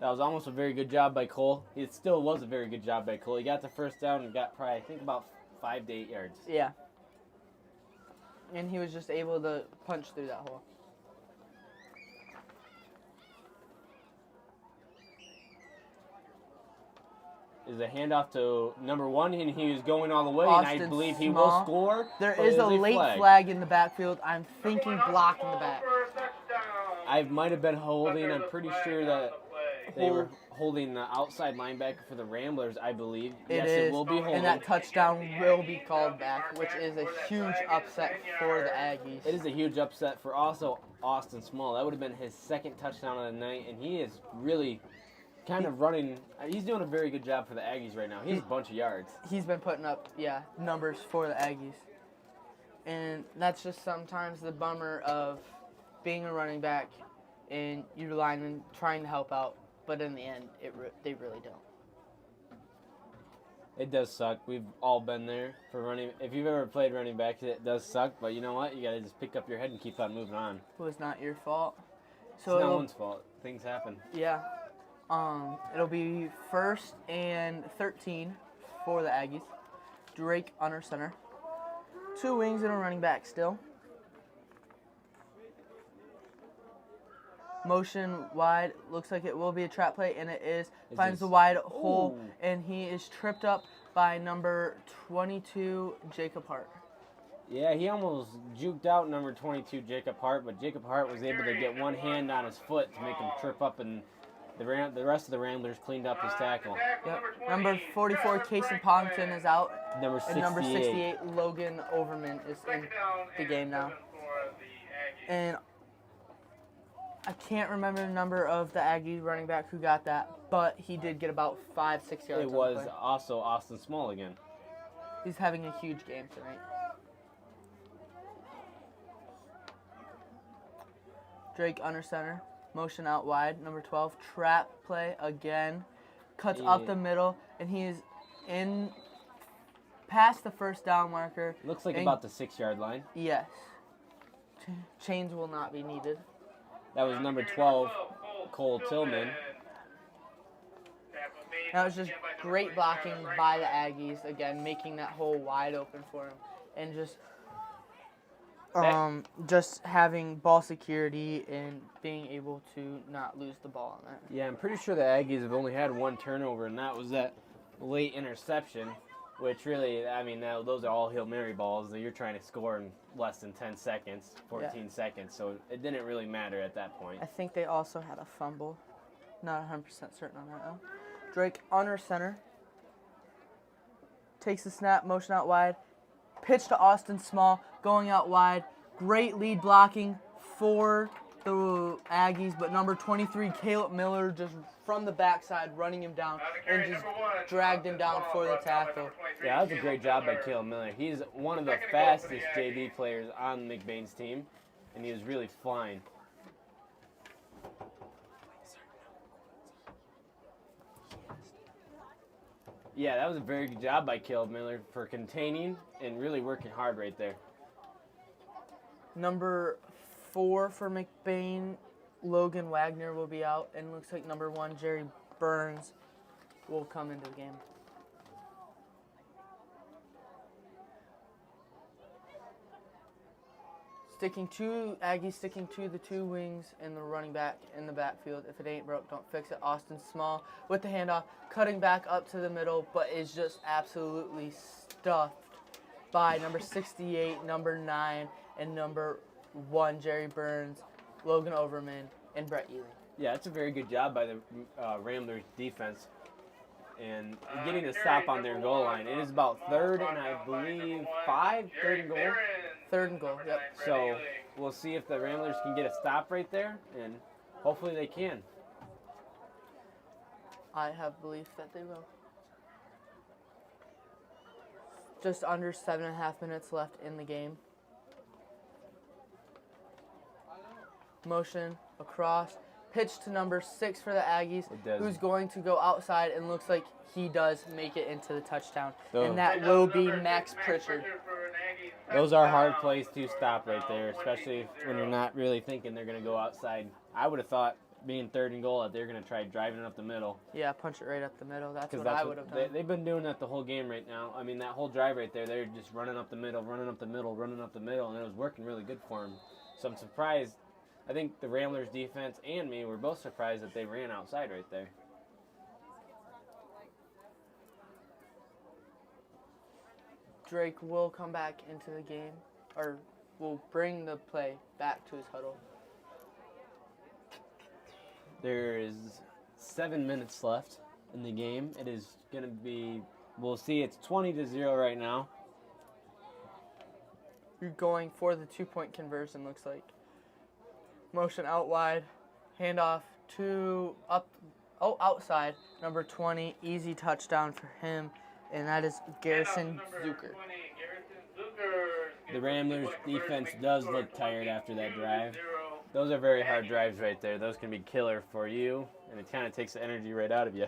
That was almost a very good job by Cole. It still was a very good job by Cole. He got the first down and got probably, I think, about 5 to 8 yards. Yeah. And he was just able to punch through that hole. Is a handoff to number 1, and he was going all the way, Austin and I believe he Small. will score. There is a late flag in the backfield. I'm thinking block in the back. I might have been holding. I'm pretty sure that they were holding the outside linebacker for the Ramblers, I believe. Yes, it will be holding. And that touchdown will be called back, which is a huge upset for the Aggies. It is a huge upset for also Austin Small. That would have been his second touchdown of the night, and he is really kind of running. He's doing a very good job for the Aggies right now. He's a bunch of yards. He's been putting up, numbers for the Aggies. And that's just sometimes the bummer of being a running back and your lineman trying to help out, but in the end, they really don't. It does suck. We've all been there for running. If you've ever played running back, it does suck, but you know what? You got to just pick up your head and keep on moving on. It was not your fault. So it's no one's fault. Things happen. Yeah. It'll be 1st and 13 for the Aggies. Drake under center. 2 wings and a running back still. Motion wide. Looks like it will be a trap play, and it is. Finds the wide hole, and he is tripped up by number 22, Jacob Hart. Yeah, he almost juked out number 22, Jacob Hart, but Jacob Hart was able to get one hand on his foot to make him trip up, and the rest of the Ramblers cleaned up his tackle. Yep. Number 44, Casey Pongton is out. Number 68. And number 68, Logan Overman is in the game now. And I can't remember the number of the Aggie running back who got that, but he did get about 5-6 yards. It was also Austin Small again. He's having a huge game tonight. Drake under center. Motion out wide. Number 12, trap play again. Cuts up the middle, and he is in past the first down marker. Looks like about the 6-yard line. Yes. Chains will not be needed. That was number 12, Cole Tillman. That was just great blocking by the Aggies, again, making that hole wide open for him. And just having ball security and being able to not lose the ball on that. Yeah, I'm pretty sure the Aggies have only had one turnover, and that was that late interception, which really, I mean, those are all Hail Mary balls that you're trying to score in less than 10 seconds, 14 seconds, so it didn't really matter at that point. I think they also had a fumble. Not 100% certain on that, though. Drake under center. Takes the snap, motion out wide. Pitch to Austin Small, going out wide. Great lead blocking for the Aggies, but number 23, Caleb Miller, just from the backside, running him down and just dragged him down for the tackle. Yeah, that was a great job by Caleb Miller. He's one of the fastest JV players on McBain's team, and he was really flying. Yeah, that was a very good job by Caleb Miller for containing and really working hard right there. Number 4 for McBain, Logan Wagner will be out, and looks like number 1, Jerry Burns, will come into the game. Aggies sticking to the 2 wings and the running back in the backfield. If it ain't broke, don't fix it. Austin Small with the handoff, cutting back up to the middle, but is just absolutely stuffed by number 68, number 9, and number 1, Jerry Burns, Logan Overman, and Brett Ely. Yeah, it's a very good job by the Ramblers defense and getting a stop on their goal line. It is about 3rd and I believe 5, 3rd and goal. 3rd and goal, yep. So we'll see if the Ramblers can get a stop right there, and hopefully they can. I have belief that they will. Just under 7.5 minutes left in the game. Motion across. Pitch to number 6 for the Aggies, who's going to go outside, and looks like he does make it into the touchdown. And that will be Max Pritchard. Those are hard plays to stop right there, especially when you're not really thinking they're going to go outside. I would have thought, being 3rd and goal, that they're going to try driving it up the middle. Yeah, punch it right up the middle. That's what I would have done. They've been doing that the whole game right now. I mean, that whole drive right there, they're just running up the middle, and it was working really good for them. So I'm surprised. I think the Ramblers defense and me were both surprised that they ran outside right there. Drake will come back into the game, or will bring the play back to his huddle. There is 7 minutes left in the game. It is going to be, we'll see, it's 20-0 right now. You're going for the 2-point conversion, looks like. Motion out wide, handoff to outside, number 20, easy touchdown for him, and that is Garrison Zucker. The Ramblers defense does look tired after that drive. Those are very hard drives right there. Those can be killer for you, and it kind of takes the energy right out of you.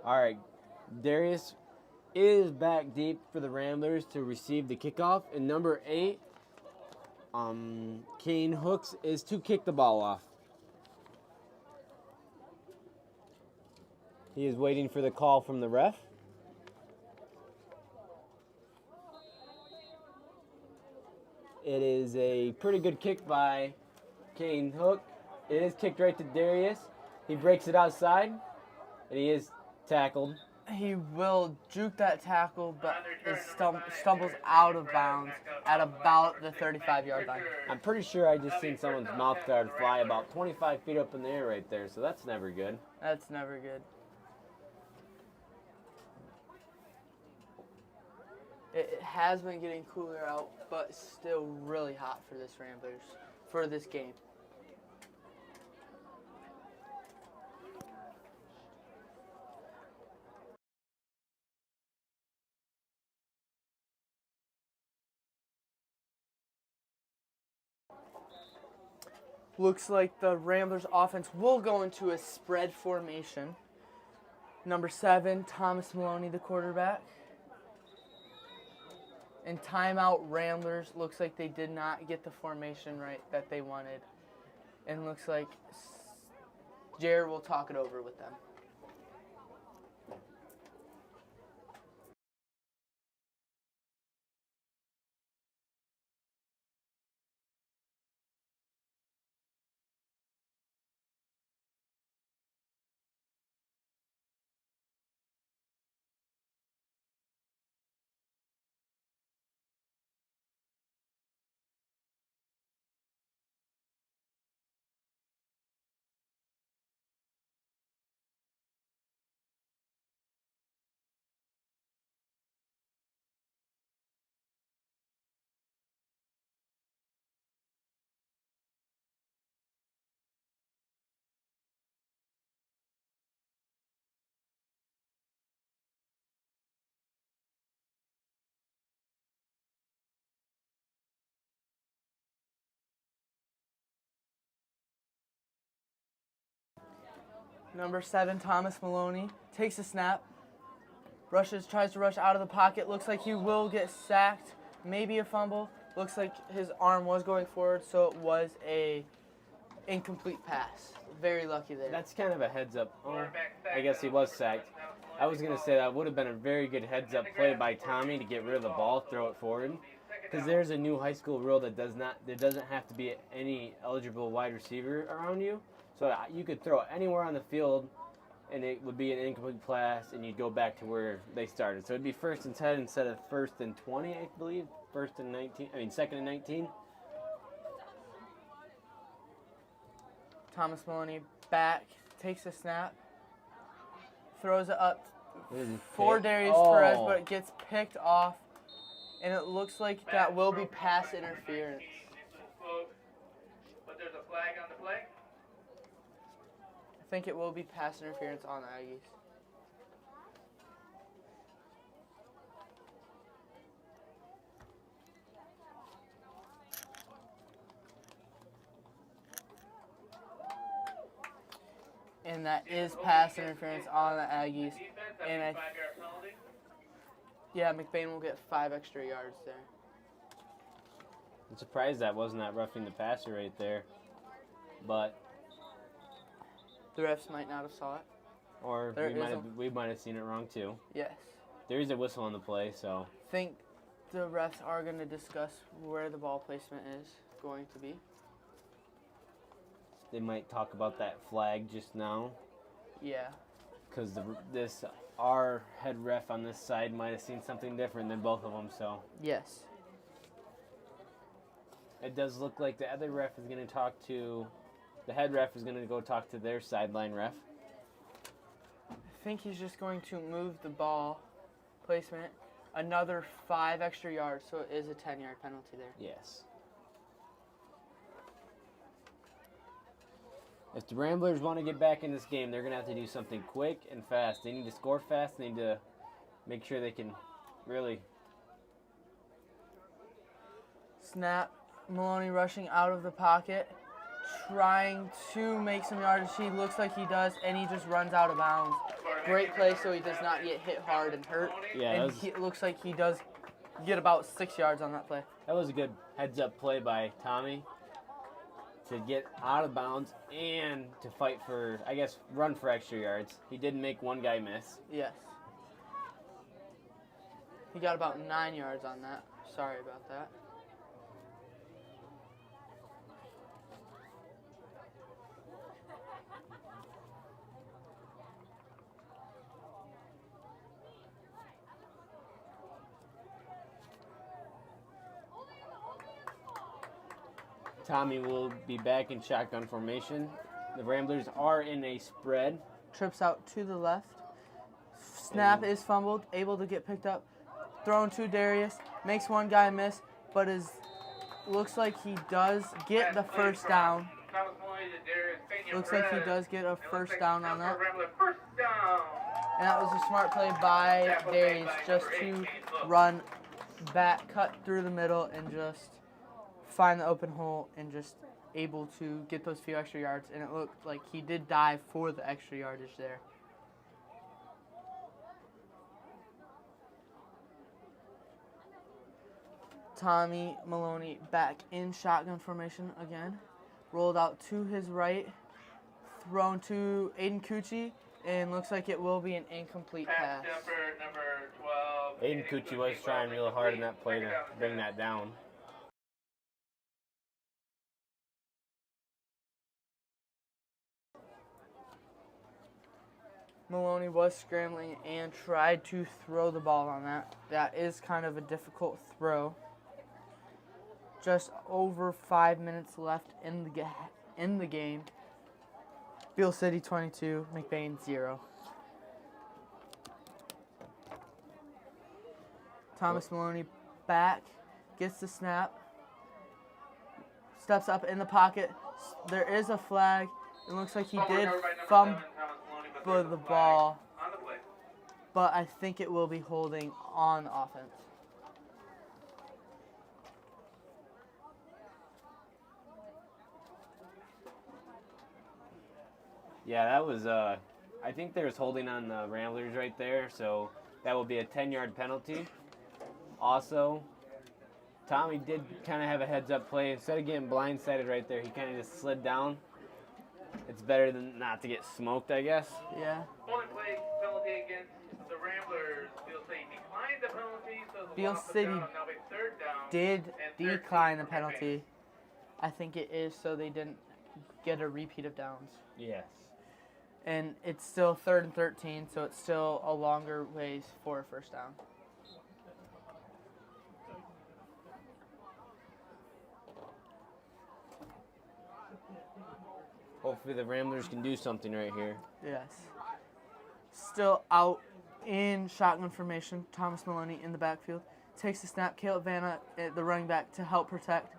All right, Darius is back deep for the Ramblers to receive the kickoff, and number 8, Kane Hooks, is to kick the ball off. He is waiting for the call from the ref. It is a pretty good kick by Kane Hook. It is kicked right to Darius. He breaks it outside, and he is tackled. He will juke that tackle, but it stumbles out of bounds at about the 35-yard line. I'm pretty sure I just seen someone's mouth guard fly about 25 feet up in the air right there, so that's never good. That's never good. It has been getting cooler out, but still really hot for this Ramblers, for this game. Looks like the Ramblers offense will go into a spread formation. Number 7, Thomas Maloney, the quarterback. And timeout Ramblers. Looks like they did not get the formation right that they wanted. And looks like Jared will talk it over with them. Number 7, Thomas Maloney, takes a snap, tries to rush out of the pocket. Looks like he will get sacked, maybe a fumble. Looks like his arm was going forward, so it was a incomplete pass. Very lucky there. That's kind of a heads up. I guess he was sacked. I was going to say that would have been a very good heads-up play by Tommy to get rid of the ball, throw it forward. Because there's a new high school rule that there doesn't have to be any eligible wide receiver around you. So you could throw it anywhere on the field, and it would be an incomplete pass, and you'd go back to where they started. So it'd be 1st and 10 instead of 1st and 20, I believe. 2nd and 19. Thomas Maloney back, takes a snap, throws it up for Darius Perez, but it gets picked off, and it looks like that will be pass interference. But there's a flag on the play. I think it will be pass interference on the Aggies. And that is pass interference on the Aggies. And yeah, McBain will get 5 extra yards there. I'm surprised that wasn't that roughing the passer right there. But The refs might not have saw it. or we might have seen it wrong too. Yes. There is a whistle on the play, so I think the refs are going to discuss where the ball placement is going to be. they might talk about that flag just now. Yeah. Because our head ref on this side might have seen something different than both of them, so Yes. it does look like the other ref is going to talk to, the head ref is going to go talk to their sideline ref. I think he's just going to move the ball placement another 5 extra yards, so it is a 10-yard penalty there. Yes. If the Ramblers want to get back in this game, they're going to have to do something quick and fast. They need to score fast. They need to make sure they can really... Snap. Maloney rushing out of the pocket, trying to make some yardage. He looks like he does, and he just runs out of bounds. Great play, so he does not get hit hard and hurt. Yeah, and it looks like he does get about 6 yards on that play. That was a good heads-up play by Tommy to get out of bounds and to fight for, I guess, run for extra yards. He did make one guy miss. Yes. He got about 9 yards on that. Sorry about that. Tommy will be back in shotgun formation. The Ramblers are in a spread. Trips out to the left. Snap is fumbled, able to get picked up. Thrown to Darius. Makes one guy miss, but looks like he does get the first down. Looks like he does get a first down on that. And that was a smart play by Darius just to run back, cut through the middle, and just find the open hole and just able to get those few extra yards. And it looked like he did dive for the extra yardage there. Tommy Maloney back in shotgun formation again. Rolled out to his right. Thrown to Aiden Cucci. And looks like it will be an incomplete pass. Number 12. Aiden Cucci was trying real hard in that play to bring that down. Maloney was scrambling and tried to throw the ball on that. That is kind of a difficult throw. Just over 5 minutes left in the game. Beal City 22, McBain 0. Thomas Maloney back, gets the snap, steps up in the pocket. There is a flag. It looks like he did fumble the ball, but I think it will be holding on offense. Yeah, that was, I think there was holding on the Ramblers right there, so that will be a 10-yard penalty. Also, Tommy did kind of have a heads-up play. Instead of getting blindsided right there, he kind of just slid down. It's better than not to get smoked, I guess. Yeah. Holding play, penalty penalty against the Ramblers. Beal City declined the penalty, so the Beal loss of City down on now a third down. did and 13 decline the for remaining. penalty. I think it is so they didn't get a repeat of downs. Yes. And it's still 3rd and 13, so it's still a longer ways for a first down. Hopefully the Ramblers can do something right here. Yes. Still out in shotgun formation. Thomas Maloney in the backfield. Takes the snap. Caleb Vanna, the running back, to help protect.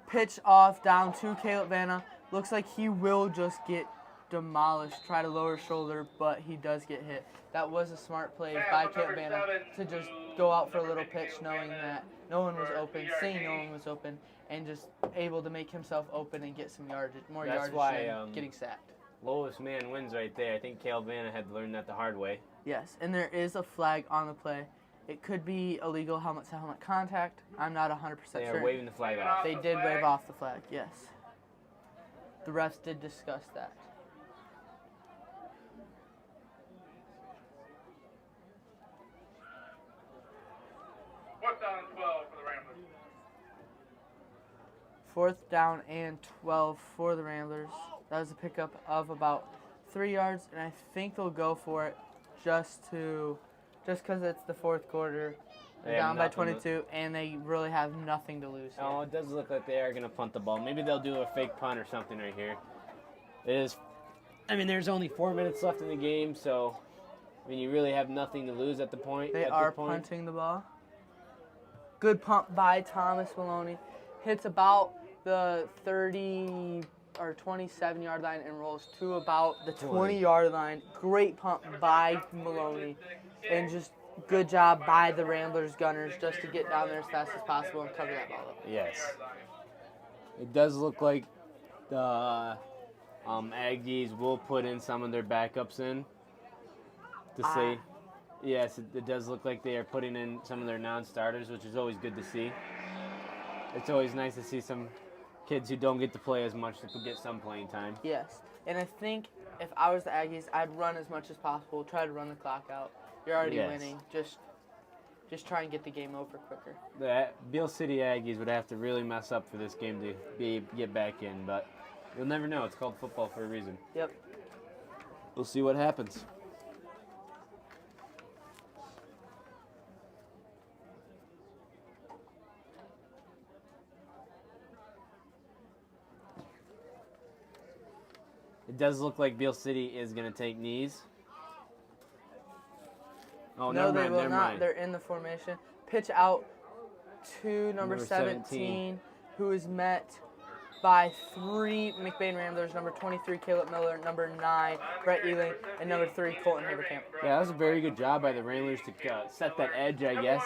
Pitch off down to Caleb Vanna. Looks like he will just get demolished. Try to lower shoulder, but he does get hit. That was a smart play by Caleb Vanna to just go out for a little pitch, knowing that no one was open, seeing no one was open, and just able to make himself open and get some yardage, more That's yardage why, than getting sacked. Lowest man wins right there. I think Caleb Vanna had to learn that the hard way. Yes, and there is a flag on the play. It could be illegal helmet-to-helmet contact. I'm not 100% They are sure. waving the flag off. They did wave off the flag, yes. The refs did discuss that. Fourth down and 12 for the Ramblers. 4th down and 12 for the Ramblers. That was a pickup of about 3 yards, and I think they'll go for it just because it's the 4th quarter. They're They have down by nothing to- 22, and they really have nothing to lose here. Oh, it does look like they are going to punt the ball. Maybe they'll do a fake punt or something right here. It is. I mean, there's only 4 minutes left in the game, so I mean, you really have nothing to lose at the point. They at are this point. punting the ball. Good pump by Thomas Maloney. Hits about the 30 or 27-yard line and rolls to about the 20-yard line. Great pump by Maloney. And just good job by the Ramblers gunners just to get down there as fast as possible and cover that ball up. Yes. It does look like the Aggies will put in some of their backups in to see. Yes, it does look like they are putting in some of their non-starters, which is always good to see. It's always nice to see some kids who don't get to play as much to get some playing time. Yes. And I think if I was the Aggies, I'd run as much as possible, try to run the clock out. You're already Yes. winning. Just try and get the game over quicker. The Beal City Aggies would have to really mess up for this game to get back in, but you'll never know. It's called football for a reason. Yep. We'll see what happens. It does look like Beal City is going to take knees. Oh, No, they never will not. mind. They're in the formation. Pitch out to number Number 17, 17. who is met by 3 McBain Ramblers, number 23, Caleb Miller, number 9, Brett Ealing, and number 3, Colton Haverkamp. Yeah, that was a very good job by the Ramblers to set that edge, I guess.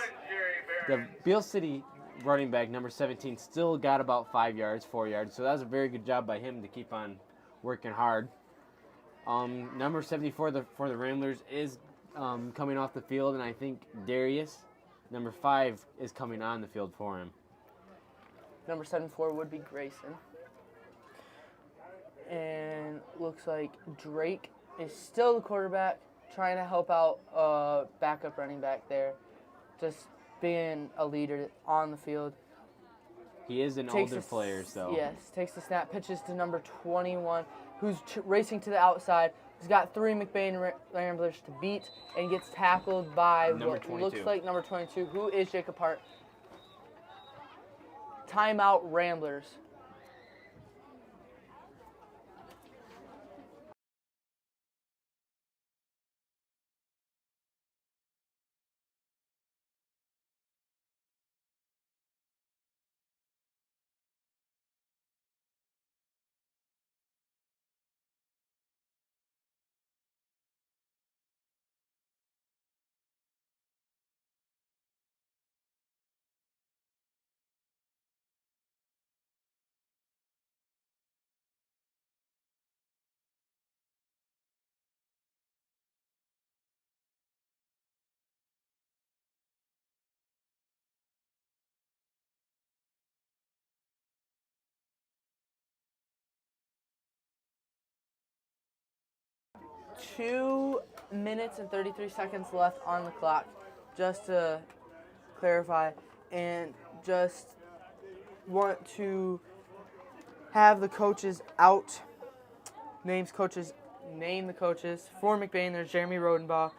The Beal City running back, number 17, still got about 4 yards. So that was a very good job by him to keep on working hard. Number 74 for the Ramblers is coming off the field, and I think Darius, number 5, is coming on the field for him. Number 74 would be Grayson. And looks like Drake is still the quarterback, trying to help out backup running back there, just being a leader on the field. He is an older player, so. Yes, takes the snap, pitches to number 21, who's racing to the outside. He's got 3 McBain Ramblers to beat and gets tackled by Number what 22. looks like number 22, who is Jacob Hart. Timeout Ramblers. 2 minutes and 33 seconds left on the clock, just to clarify, and just want to have the coaches out. Name the coaches. For McBain, there's Jeremy Rodenbaugh,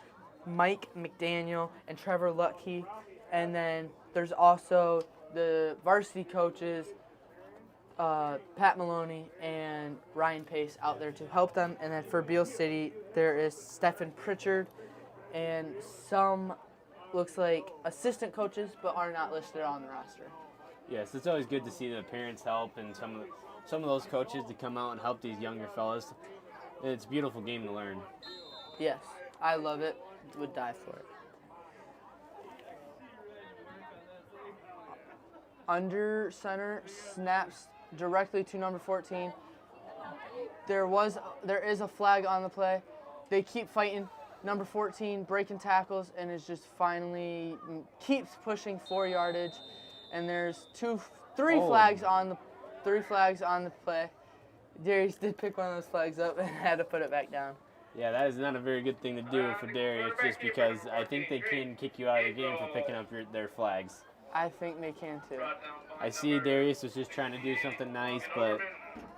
Mike McDaniel, and Trevor Lutke. And then there's also the varsity coaches, Pat Maloney and Ryan Pace out there to help them. And then for Beal City, there is Stephen Pritchard and some, looks like, assistant coaches, but are not listed on the roster. Yes, it's always good to see the parents help and some of those coaches to come out and help these younger fellas. It's a beautiful game to learn. Yes, I love it. Would die for it. Under center snaps directly to number 14. There is a flag on the play. They keep fighting. Number 14 breaking tackles and is just finally keeps pushing 4 yardage. And there's three flags on the play. Darius did pick one of those flags up and had to put it back down. Yeah, that is not a very good thing to do for Darius, just because I think they can kick you out of the game for picking up their flags. I think they can too. I see Darius was just trying to do something nice, but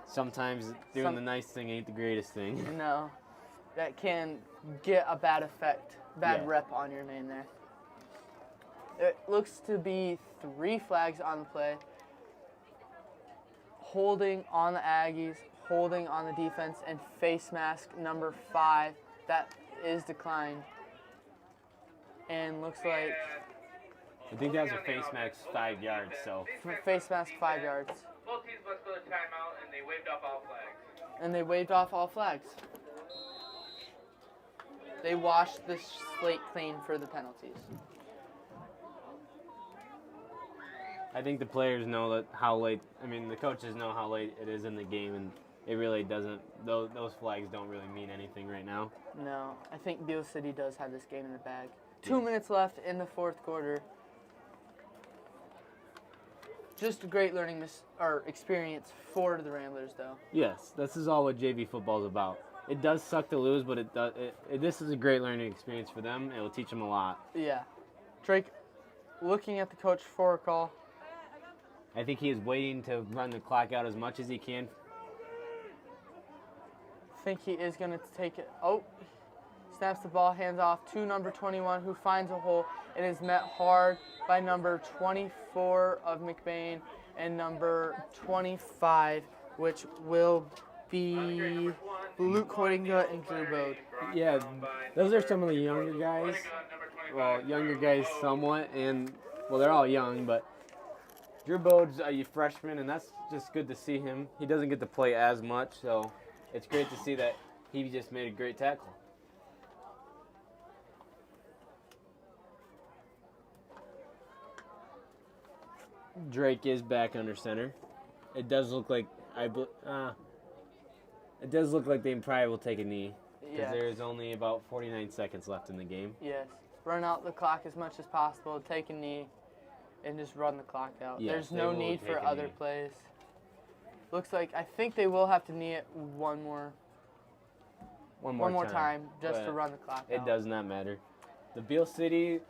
sometimes doing the nice thing ain't the greatest thing. No, that can get a bad rep on your name there. It looks to be 3 flags on the play. Holding on the Aggies, holding on the defense, and face mask number 5. That is declined. And looks like... I think that was a face mask 5 yards, so... Face mask 5 yards. Both teams must go to timeout, and they waved off all flags. And they waved off all flags. They washed the slate clean for the penalties. I think the players know the coaches know how late it is in the game, and it really doesn't, those flags don't really mean anything right now. No, I think Beal City does have this game in the bag. 2 minutes left in the 4th quarter. Just a great learning experience for the Ramblers, though. Yes, this is all what JV football is about. It does suck to lose, but this is a great learning experience for them. It will teach them a lot. Yeah. Drake, looking at the coach for a call. I think he is waiting to run the clock out as much as he can. I think he is going to take it. Oh, snaps the ball, hands off to number 21, who finds a hole and is met hard by number 24 of McBain and number 25, which will be Luke Hoydinga and Drew Bode. Yeah, those are some of the younger guys. Well, younger guys somewhat, and, well, they're all young, but Drew Bode's a freshman, and that's just good to see him. He doesn't get to play as much, so it's great to see that he just made a great tackle. Drake is back under center. It does look like they probably will take a knee, because Yes. there is only about 49 seconds left in the game. Yes. Run out the clock as much as possible, take a knee, and just run the clock out. Yes, There's they no will need take for a other knee. plays. Looks like, I think they will have to knee it one more time just to but run the clock out. It does not matter. The Beal City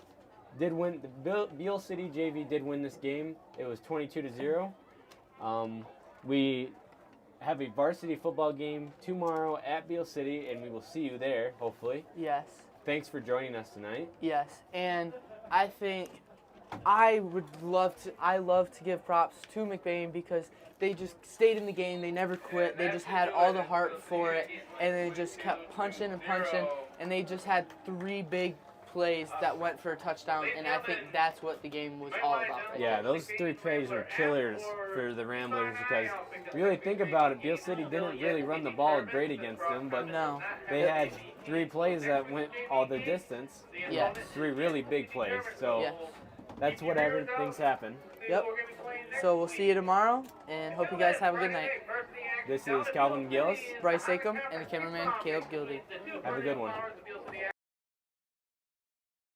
did win. The Beal City JV did win this game. It was 22-0. We have a varsity football game tomorrow at Beal City, and we will see you there, hopefully. Yes. Thanks for joining us tonight. Yes, and I think I love to give props to McBain because they just stayed in the game. They never quit. They just had all the heart for it, and they just kept punching and punching, and they just had 3 big plays that went for a touchdown, and I think that's what the game was all about. Yeah, those 3 plays were killers for the Ramblers because really think about it, Beal City didn't really run the ball great against them, but No. they had 3 plays that went all the distance. Yes. 3 really big plays. So Yes. that's whatever, things happen. Yep. So we'll see you tomorrow, and hope you guys have a good night. This is Calvin Gillis. Bryce Acom and the cameraman Caleb Gildy. Have a good one.